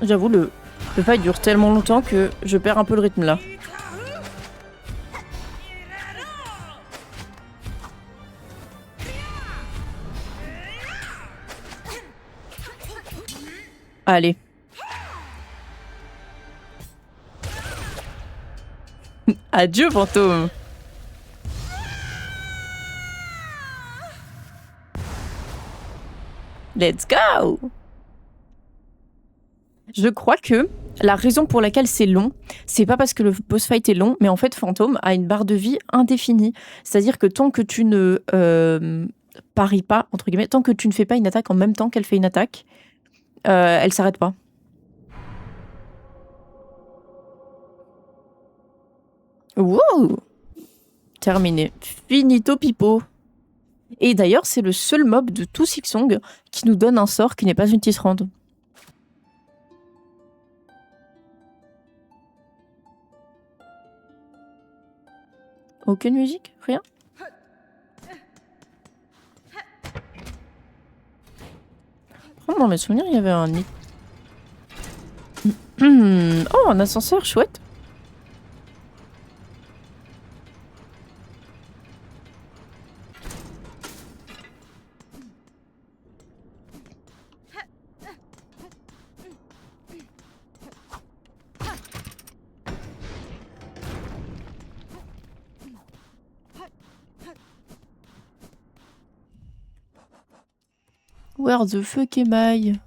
J'avoue, le fight dure tellement longtemps que je perds un peu le rythme là. Allez. Adieu, fantôme. Let's go. Je crois que la raison pour laquelle c'est long, c'est pas parce que le boss fight est long, mais en fait, Fantôme a une barre de vie indéfinie. C'est-à-dire que tant que tu ne paries pas, entre guillemets, tant que tu ne fais pas une attaque en même temps qu'elle fait une attaque, elle s'arrête pas. Wow! Terminé. Finito pipo. Et d'ailleurs, c'est le seul mob de tout Silksong qui nous donne un sort qui n'est pas une tisserande. Aucune musique? Rien? Dans mes souvenirs, il y avait un nid. Oh, un ascenseur, chouette. Where the fuck am I?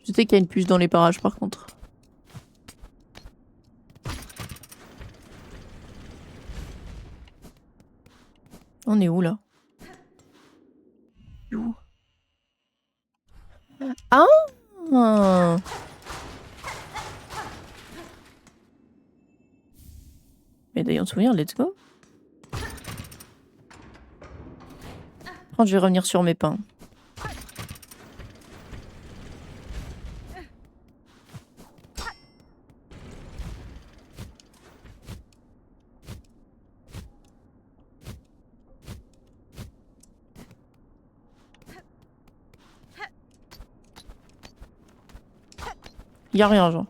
Je sais qu'il y a une puce dans les parages par contre. On est où là? Où? Ah! Médaille en souvenir, let's go. Je vais revenir sur mes pains. Y a rien, genre.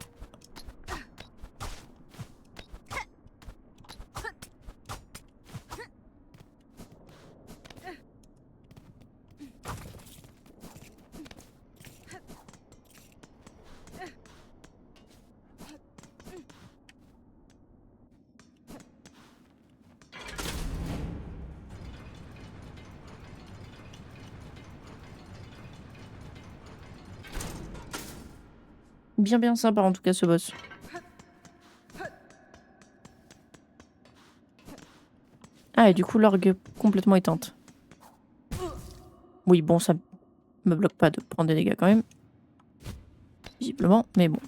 Bien sympa en tout cas ce boss. Ah et du coup l'orgue complètement éteinte. Oui bon ça me bloque pas de prendre des dégâts quand même. Visiblement, mais bon.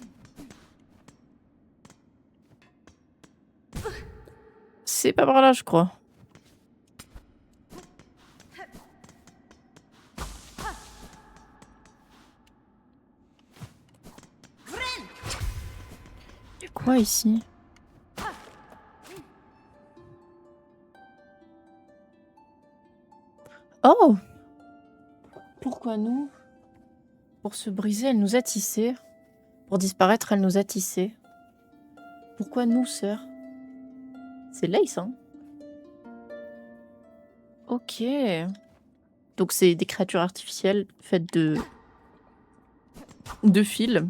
C'est pas par là je crois. Y'a quoi ici? Oh! Pourquoi nous? Pour se briser, elle nous a tissé. Pour disparaître, elle nous a tissé. Pourquoi nous, sœur? C'est Lace, hein? Ok. Donc c'est des créatures artificielles faites de fils.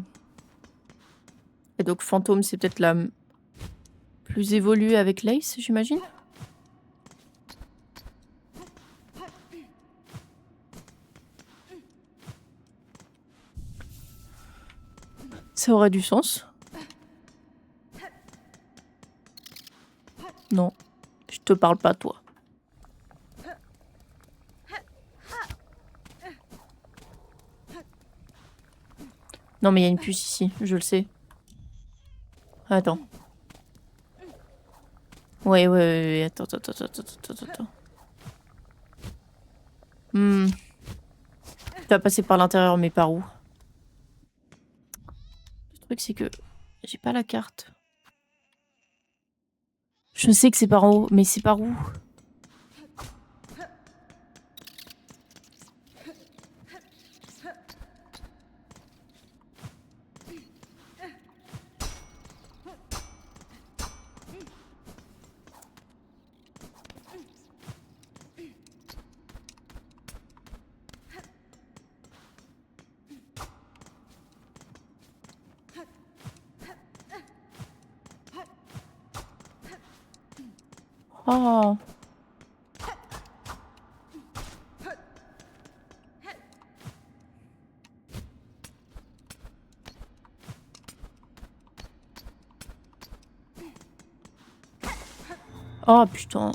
Et donc fantôme, c'est peut-être la plus évoluée avec Lace, j'imagine? Ça aurait du sens. Non, je te parle pas, toi. Non, mais il y a une puce ici, je le sais. Attends. Ouais. Attends. Tu vas passer par l'intérieur, mais par où? Le truc, c'est que j'ai pas la carte. Je sais que c'est par en haut, mais c'est par où? Oh. Oh putain.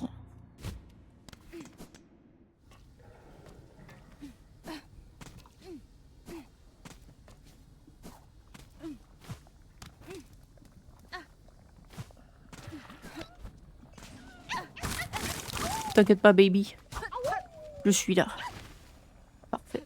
T'inquiète pas, baby. Je suis là. Parfait.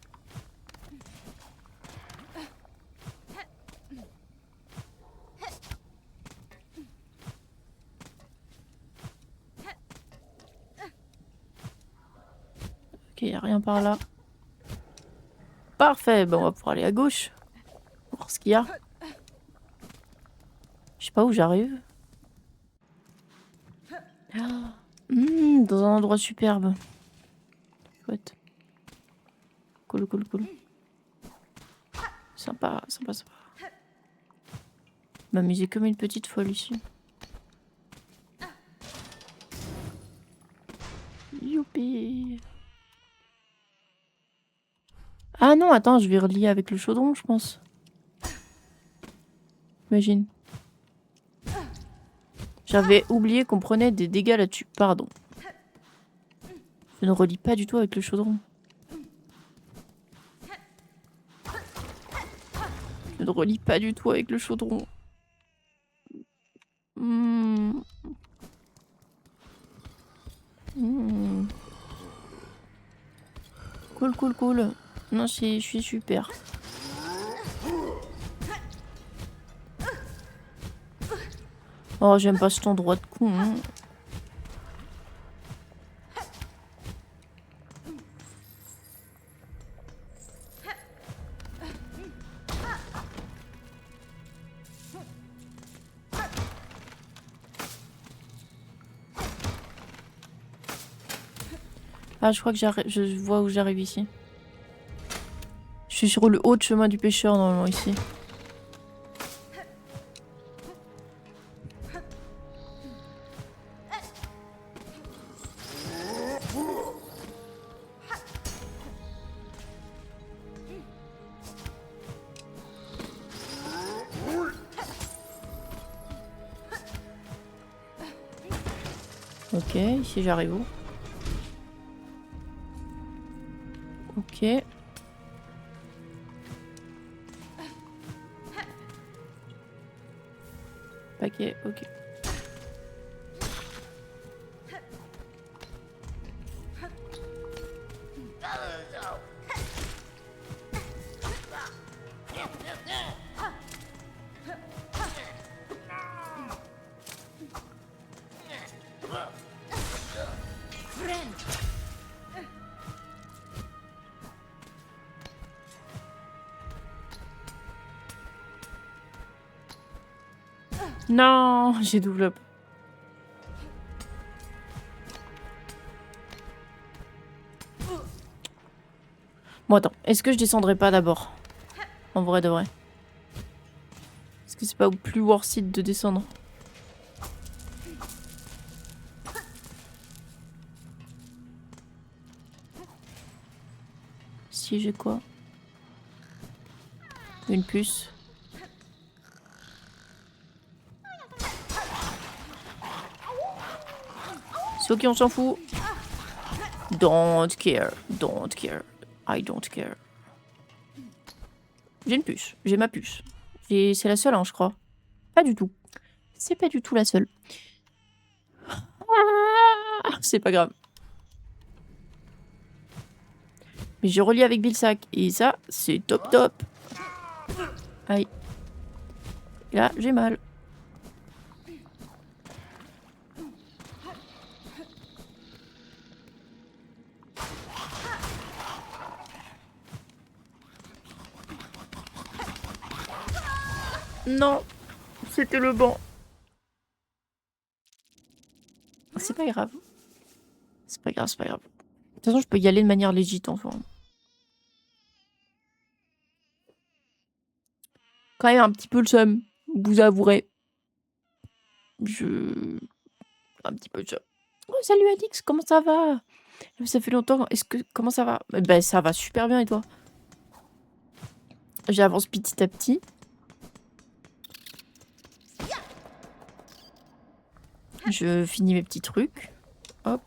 Ok, y a rien par là. Parfait, bon, on va pouvoir aller à gauche. Voir ce qu'il y a. Je sais pas où j'arrive. Ah. Dans un endroit superbe. Chouette. Cool. Sympa. M'amuser comme une petite folle ici. Youpi. Ah non, attends, je vais relier avec le chaudron, je pense. Imagine. J'avais oublié qu'on prenait des dégâts là-dessus. Pardon. Je ne relie pas du tout avec le chaudron. Je ne relie pas du tout avec le chaudron. Cool. Non, je suis super. Oh, j'aime pas cet endroit de con. Hein. Ah, je crois que je vois où j'arrive ici. Je suis sur le haut de chemin du pêcheur, normalement, ici. Ok, ici j'arrive où? Ok. Paquet, ok. Non, j'ai double up. Bon, attends. Est-ce que je descendrai pas d'abord? En vrai de vrai. Est-ce que c'est pas plus worth it de descendre? Si j'ai quoi? Une puce. C'est ok, on s'en fout. Don't care. Don't care. I don't care. J'ai une puce. J'ai ma puce. C'est la seule, hein, je crois. Pas du tout. C'est pas du tout la seule. C'est pas grave. Mais j'ai relié avec Bilsack. Et ça, c'est top top. Aïe. Et là, j'ai mal. Non. C'était le banc. C'est pas grave. C'est pas grave, c'est pas grave. De toute façon, je peux y aller de manière légite, enfin. Quand même un petit peu le seum, vous avouerez. Un petit peu le seum. Oh, salut Alix, comment ça va? Ça fait longtemps. Comment ça va? Ben, ça va super bien et toi? J'avance petit à petit. Je finis mes petits trucs. Hop.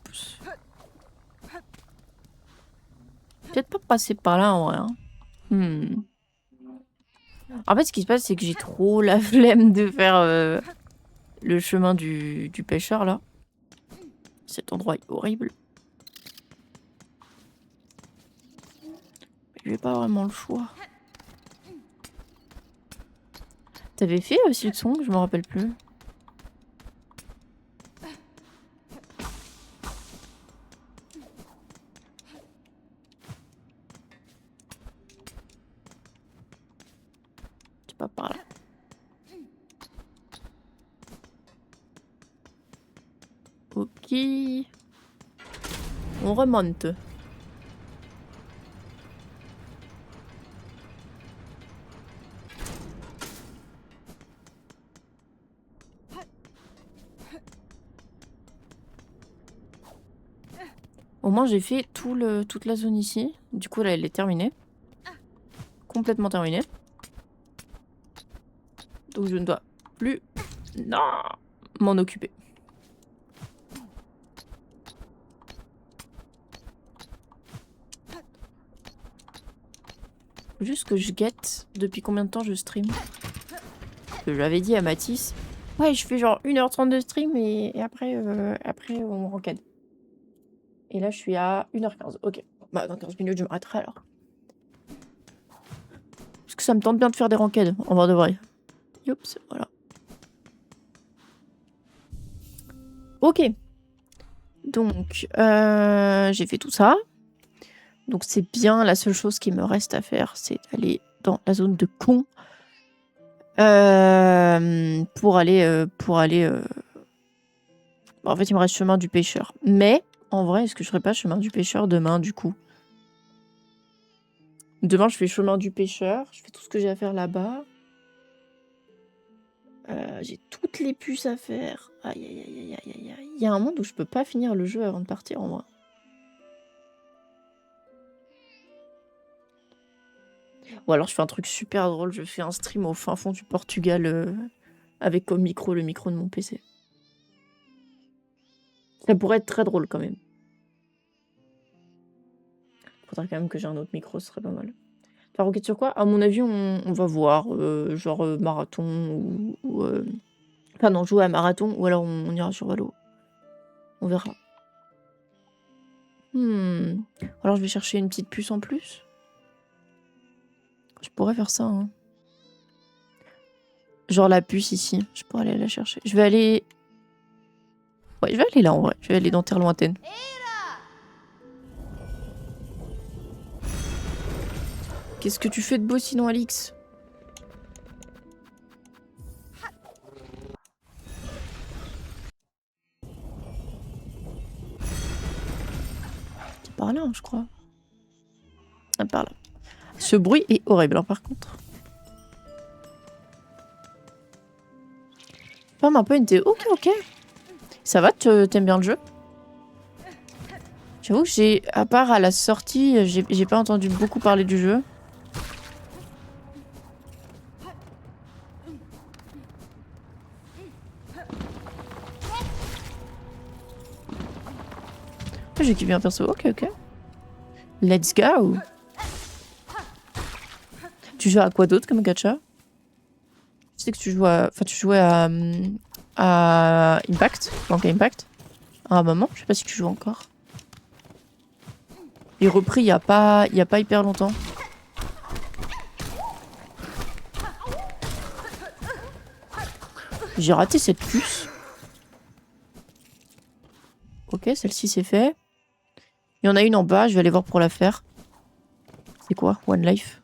Peut-être pas passer par là en vrai. Hein. En fait, ce qui se passe, c'est que j'ai trop la flemme de faire le chemin du pêcheur là. Cet endroit est horrible. J'ai pas vraiment le choix. T'avais fait aussi le son, je me rappelle plus. C'est pas par là. Ok. On remonte. Au moins, j'ai fait toute la zone ici. Du coup, là, elle est terminée. Complètement terminée. Donc, je ne dois plus... Non, m'en occuper. Juste que je guette depuis combien de temps je stream. Que j'avais dit à Mathis. Ouais, je fais genre 1h30 de stream et après on ranked. Et là, je suis à 1h15. Ok. Bah, dans 15 minutes, je m'arrêterai alors. Parce que ça me tente bien de faire des ranked, en vrai de vrai. Oups, voilà. Ok. Donc, j'ai fait tout ça. Donc, c'est bien. La seule chose qui me reste à faire, c'est d'aller dans la zone de con. Pour aller... En fait, il me reste chemin du pêcheur. Mais En vrai, est-ce que je ferais pas chemin du pêcheur demain, du coup? Demain, je fais chemin du pêcheur. Je fais tout ce que j'ai à faire là-bas. J'ai toutes les puces à faire. Aïe, aïe, aïe, aïe, aïe, aïe. Il y a un monde où je peux pas finir le jeu avant de partir, en vrai. Ou alors je fais un truc super drôle, je fais un stream au fin fond du Portugal avec comme micro le micro de mon PC. Ça pourrait être très drôle quand même. Faudrait quand même que j'ai un autre micro, ce serait pas mal. Faire roquette sur quoi? À mon avis, on va voir, genre marathon ou enfin non, jouer à marathon ou alors on ira sur Valo. On verra. Alors je vais chercher une petite puce en plus. Je pourrais faire ça, hein. Genre la puce ici, je pourrais aller la chercher. Je vais aller... Ouais, je vais aller là en vrai. Je vais aller dans Terre lointaine. Qu'est-ce que tu fais de beau sinon, Alix? C'est par là, hein, je crois. Ah, par là. Ce bruit est horrible, hein, par contre. Femme un peu une théo. Ok, ok. Ça va, t'aimes bien le jeu? J'avoue que j'ai, à part à la sortie, j'ai pas entendu beaucoup parler du jeu. J'ai kiffé un perso. Ok, ok. Let's go. Tu joues à quoi d'autre comme gacha? Je sais que tu joues à... Enfin, tu jouais à Impact. Donc à Impact. À un moment. Je sais pas si tu joues encore. Et repris il y a pas hyper longtemps. J'ai raté cette puce. Ok, celle-ci c'est fait. Il y en a une en bas, je vais aller voir pour la faire. C'est quoi? One Life.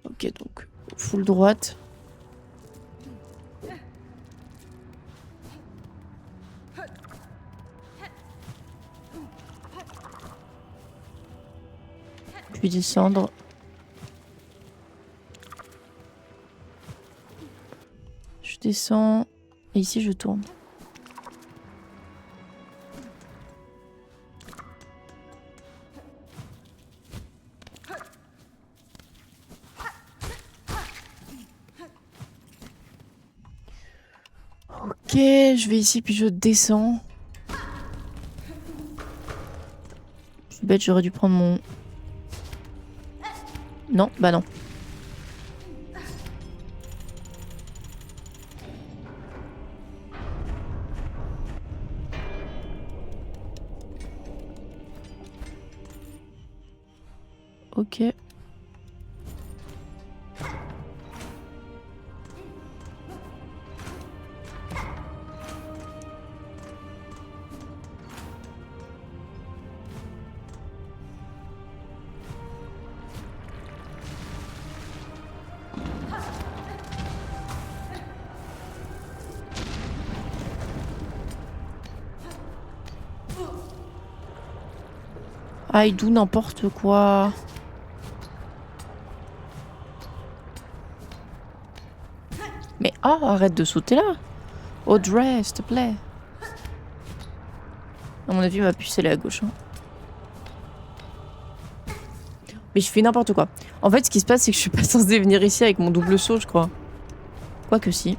Ok, donc full droite. Puis descendre. Je descends. Et ici, je tourne. Ok, je vais ici, puis je descends. Je suis bête, j'aurais dû prendre mon... Non, bah non. Ok. Aïe, d'où n'importe quoi. Mais oh, arrête de sauter là. Audrey, s'il te plaît. À mon avis, ma puce, elle est à gauche. Hein. Mais je fais n'importe quoi. En fait, ce qui se passe, c'est que je suis pas censée venir ici avec mon double saut, je crois. Quoique si.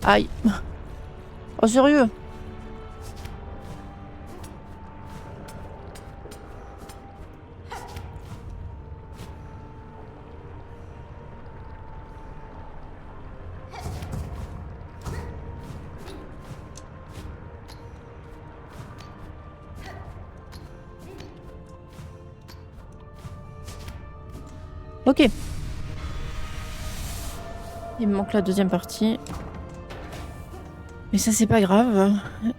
Aïe. Oh, sérieux? Ok. Il me manque la deuxième partie. Mais ça, c'est pas grave.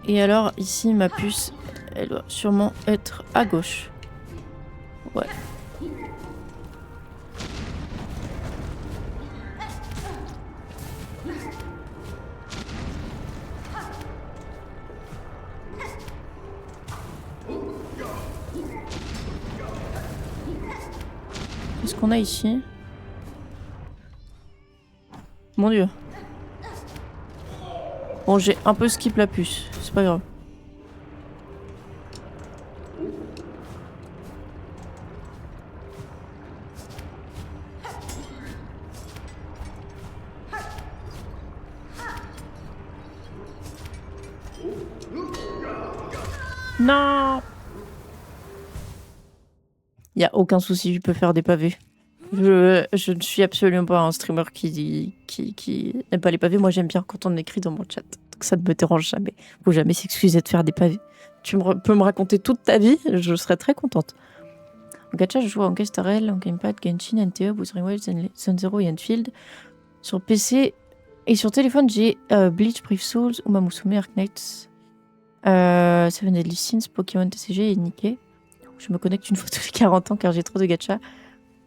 Et alors, ici, ma puce, elle doit sûrement être à gauche. Ouais. Qu'est-ce qu'on a ici? Mon Dieu. Bon, j'ai un peu skip la puce. C'est pas grave. Non! Il y a aucun souci, je peux faire des pavés. Je ne suis absolument pas un streamer qui n'aime pas les pavés. Moi, j'aime bien quand on écrit dans mon chat. Donc ça ne me dérange jamais. Faut jamais s'excuser de faire des pavés. Tu peux me raconter toute ta vie, je serais très contente. En gacha, je joue en Starel, en Gamepad, Genshin, NTE, Wuthering Waves, Zone Zero et Enfield. Sur PC et sur téléphone, j'ai Bleach, Brief Souls, Uma Musume, Arknights, Seven Deadly Sins, Pokémon TCG et Nikkei. Je me connecte une fois tous les 40 ans car j'ai trop de gacha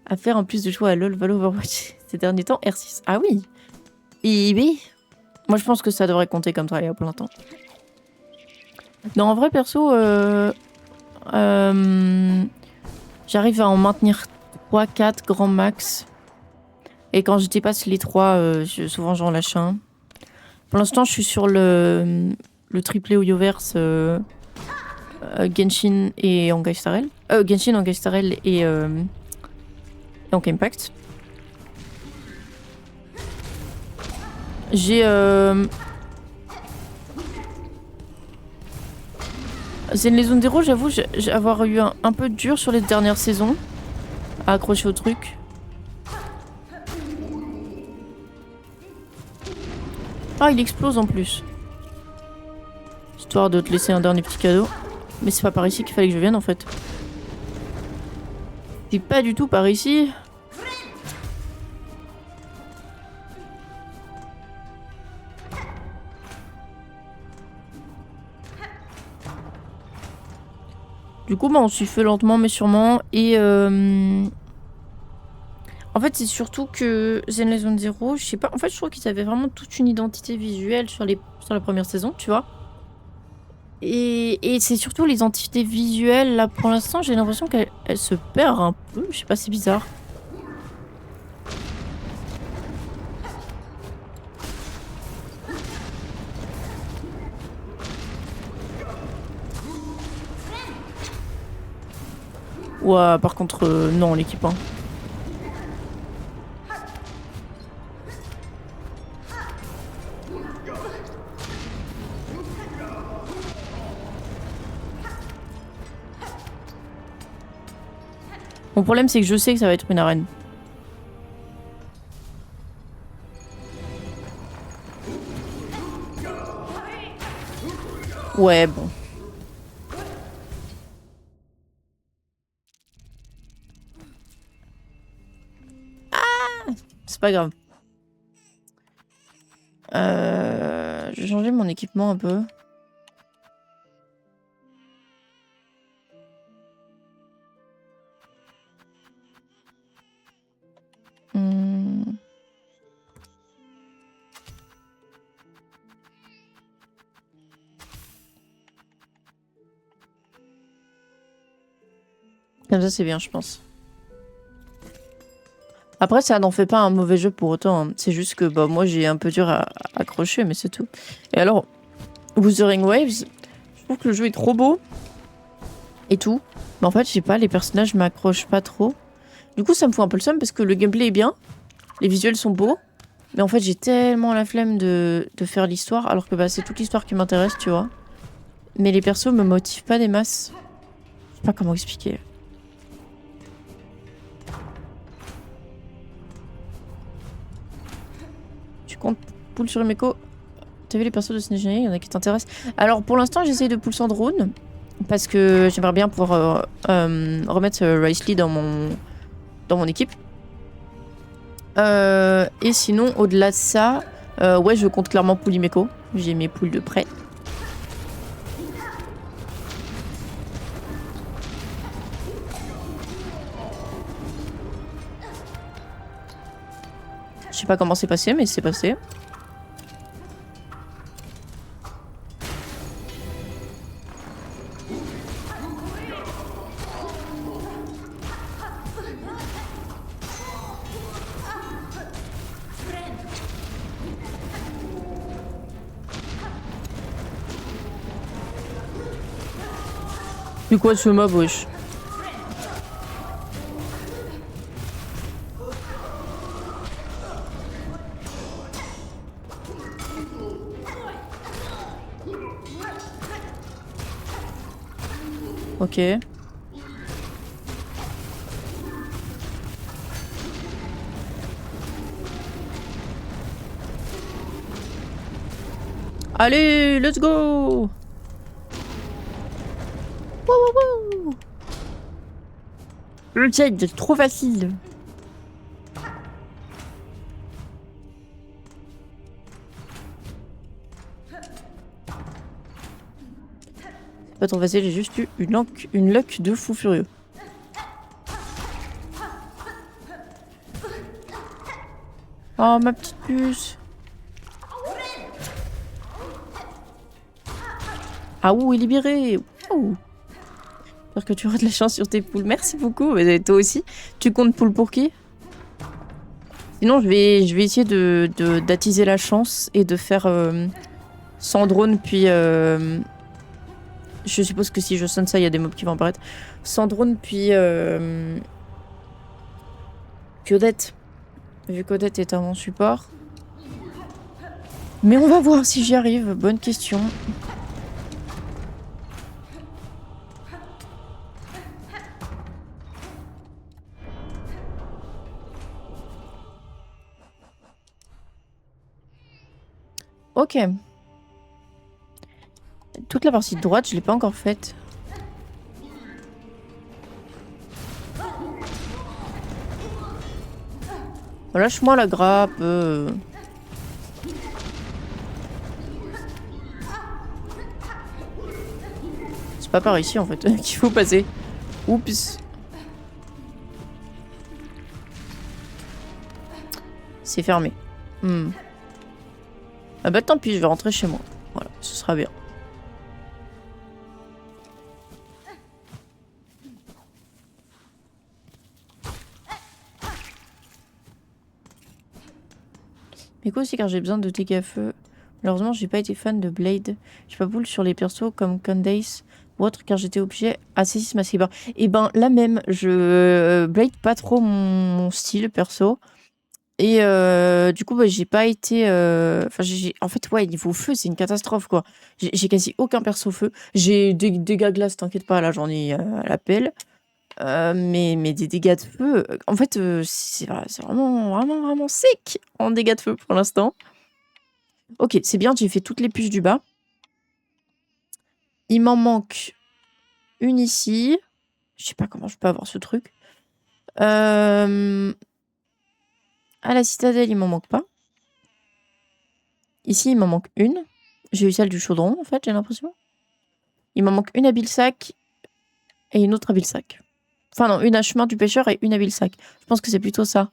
à faire en plus de jouer à LoL, Valo, Overwatch ces derniers temps. R6. Ah oui. Et oui. Moi, je pense que ça devrait compter comme travail à plein temps. Non, en vrai, perso, j'arrive à en maintenir 3-4 grand max. Et quand je dépasse les 3, souvent j'en lâche un. Pour l'instant, je suis sur le triplé Oyoverse, Genshin et Honkai Star Rail. Genshin, Honkai Star Rail et Honkai Impact. J'ai Zenless Zero, j'avoue, j'ai avoir eu un peu dur sur les dernières saisons à accrocher au truc. Ah, il explose en plus. Histoire de te laisser un dernier petit cadeau. Mais c'est pas par ici qu'il fallait que je vienne en fait. C'est pas du tout par ici. Du coup, bah, on s'y fait lentement mais sûrement. Et en fait, c'est surtout que Zenless Zero, je sais pas. En fait, je trouve qu'ils avaient vraiment toute une identité visuelle sur la première saison, tu vois. Et c'est surtout les entités visuelles, là, pour l'instant, j'ai l'impression qu'elle se perd un peu. Je sais pas, c'est bizarre. Ouais, par contre, non, l'équipe, hein. Mon problème, c'est que je sais que ça va être une arène. Ouais, bon. Ah! C'est pas grave. Je vais changer mon équipement un peu. Comme ça, c'est bien, je pense. Après, ça n'en fait pas un mauvais jeu pour autant. Hein. C'est juste que bah, moi, j'ai un peu dur à accrocher, mais c'est tout. Et alors, Wuthering Waves, je trouve que le jeu est trop beau. Et tout. Mais en fait, je sais pas, les personnages m'accrochent pas trop. Du coup, ça me fout un peu le seum parce que le gameplay est bien. Les visuels sont beaux. Mais en fait, j'ai tellement la flemme de faire l'histoire, alors que bah, c'est toute l'histoire qui m'intéresse, tu vois. Mais les persos me motivent pas des masses. Je sais pas comment expliquer. Tu comptes pull sur Umeko? T'as vu les persos de Snake Genie? Il y en a qui t'intéressent? Alors pour l'instant, j'essaye de pull Sandrone. Parce que j'aimerais bien pouvoir remettre Rice Lee dans mon équipe. Et sinon, au-delà de ça, ouais, je compte clairement pull Umeko. J'ai mes pulls de près. Je sais pas comment c'est passé, mais c'est passé. C'est quoi ce mob, wesh? Ok. Allez, let's go! Wouh, wouh, wouh. Le jet, c'est trop facile. Pas trop facile, j'ai juste eu une luck de fou furieux. Oh, ma petite puce. Ah ouh, est libéré. Ouh. J'espère que tu auras de la chance sur tes poules. Merci beaucoup. Mais toi aussi. Tu comptes poule pour qui? Sinon, je vais essayer d'attiser la chance et de faire sans drone, puis... je suppose que si je sonne ça, il y a des mobs qui vont apparaître. Sans drone, puis... Odette. Vu qu'Odette est à mon support. Mais on va voir si j'y arrive. Bonne question. Ok. Toute la partie de droite, je l'ai pas encore faite. Lâche-moi la grappe. C'est pas par ici en fait qu'il faut passer. Oups. C'est fermé. Ah bah tant pis, je vais rentrer chez moi. Voilà, ce sera bien. Mais quoi aussi car j'ai besoin de dégâts feu. Malheureusement, j'ai pas été fan de Blade. J'ai pas boule sur les persos comme Candace ou autre car j'étais obligée à saisir ma cyber. Et ben là même, je Blade pas trop mon style perso. Et du coup, bah, j'ai pas été... Enfin, en fait, ouais, niveau feu, c'est une catastrophe, quoi. J'ai quasi aucun perso feu. J'ai des dégâts glace, t'inquiète pas, là, j'en ai à l'appel. Mais des dégâts de feu... En fait, c'est vraiment sec en dégâts de feu pour l'instant. Ok, c'est bien, j'ai fait toutes les puces du bas. Il m'en manque une ici. Je sais pas comment je peux avoir ce truc. À la citadelle, il m'en manque pas. Ici, il m'en manque une. J'ai eu celle du chaudron, en fait, j'ai l'impression. Il m'en manque une à Bilsac et une autre à Bilsac. Enfin non, une à Chemin du Pêcheur et une à Bilsac. Je pense que c'est plutôt ça.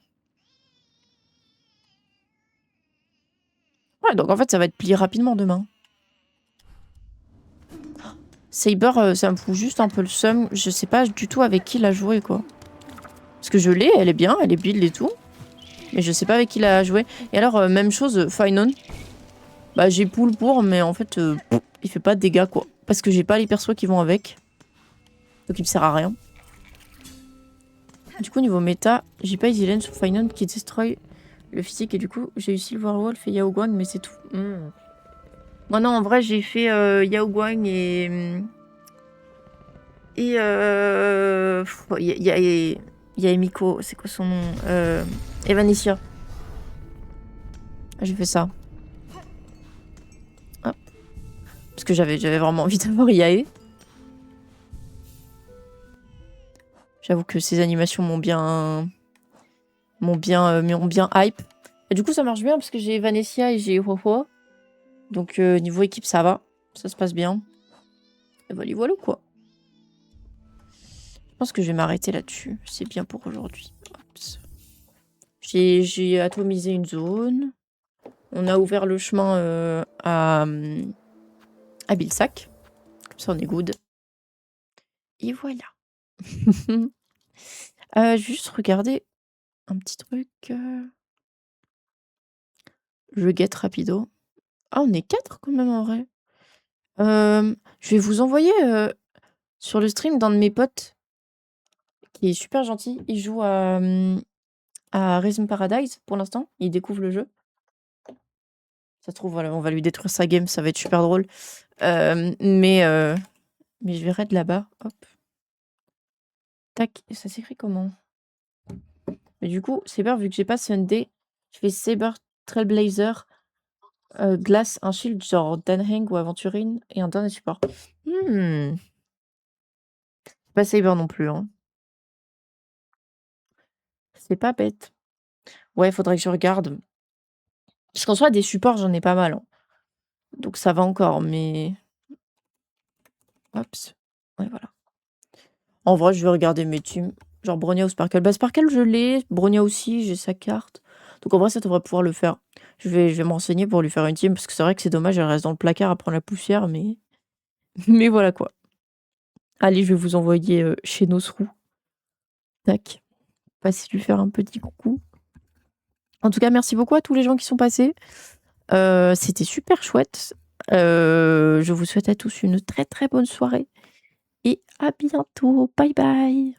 Ouais, donc en fait, ça va être plié rapidement demain. Saber, ça me fout juste un peu le seum. Je sais pas du tout avec qui la jouer, quoi. Parce que je l'ai, elle est bien, elle est build et tout. Mais je sais pas avec qui la jouer. Et alors, même chose, Finon. Bah, j'ai pull pour, mais en fait, il fait pas de dégâts, quoi. Parce que j'ai pas les persos qui vont avec. Donc il me sert à rien. Du coup, niveau méta, j'ai pas Easy Lane sur Finon qui destroy le physique et du coup, j'ai eu Silverwolf et Yao Guang, mais c'est tout. Moi, non, en vrai, j'ai fait Yao Guang et il y a Emiko, c'est quoi son nom Evanescia. J'ai fait ça. Hop. Parce que j'avais vraiment envie d'avoir Yae. J'avoue que ces animations m'ont bien hype. Et du coup, ça marche bien parce que j'ai Evanescia et j'ai Ho-Ho. Donc, niveau équipe, ça va. Ça se passe bien. Et voilà quoi. Je pense que je vais m'arrêter là-dessus. C'est bien pour aujourd'hui. J'ai atomisé une zone. On a ouvert le chemin à Bilsac. Comme ça, on est good. Et voilà. Je vais juste regarder un petit truc. Je guette rapido. Ah, on est 4 quand même en vrai. Je vais vous envoyer sur le stream d'un de mes potes qui est super gentil. Il joue à Rhythm Paradise pour l'instant. Il découvre le jeu. Ça se trouve, voilà, on va lui détruire sa game, ça va être super drôle. Mais je vais raid là-bas. Hop. Tac. Et ça s'écrit comment? Mais du coup, Saber, vu que j'ai pas Sunday, je fais Saber Trailblazer, Glace, un shield genre Danheng ou Aventurine et un dernier support. Pas Saber non plus, hein. C'est pas bête. Ouais, faudrait que je regarde. Parce qu'en soi, des supports, j'en ai pas mal, hein. Donc ça va encore, mais... Hops. Ouais, voilà. En vrai, je vais regarder mes teams. Genre Bronya ou Sparkle. Bah, Sparkle, je l'ai. Bronya aussi, j'ai sa carte. Donc en vrai, ça devrait pouvoir le faire. Je vais me renseigner pour lui faire une team, parce que c'est vrai que c'est dommage, elle reste dans le placard à prendre la poussière, mais... mais voilà quoi. Allez, je vais vous envoyer chez Nosrou. Tac. Passez lui faire un petit coucou. En tout cas, merci beaucoup à tous les gens qui sont passés. C'était super chouette. Je vous souhaite à tous une très très bonne soirée. Et à bientôt. Bye bye.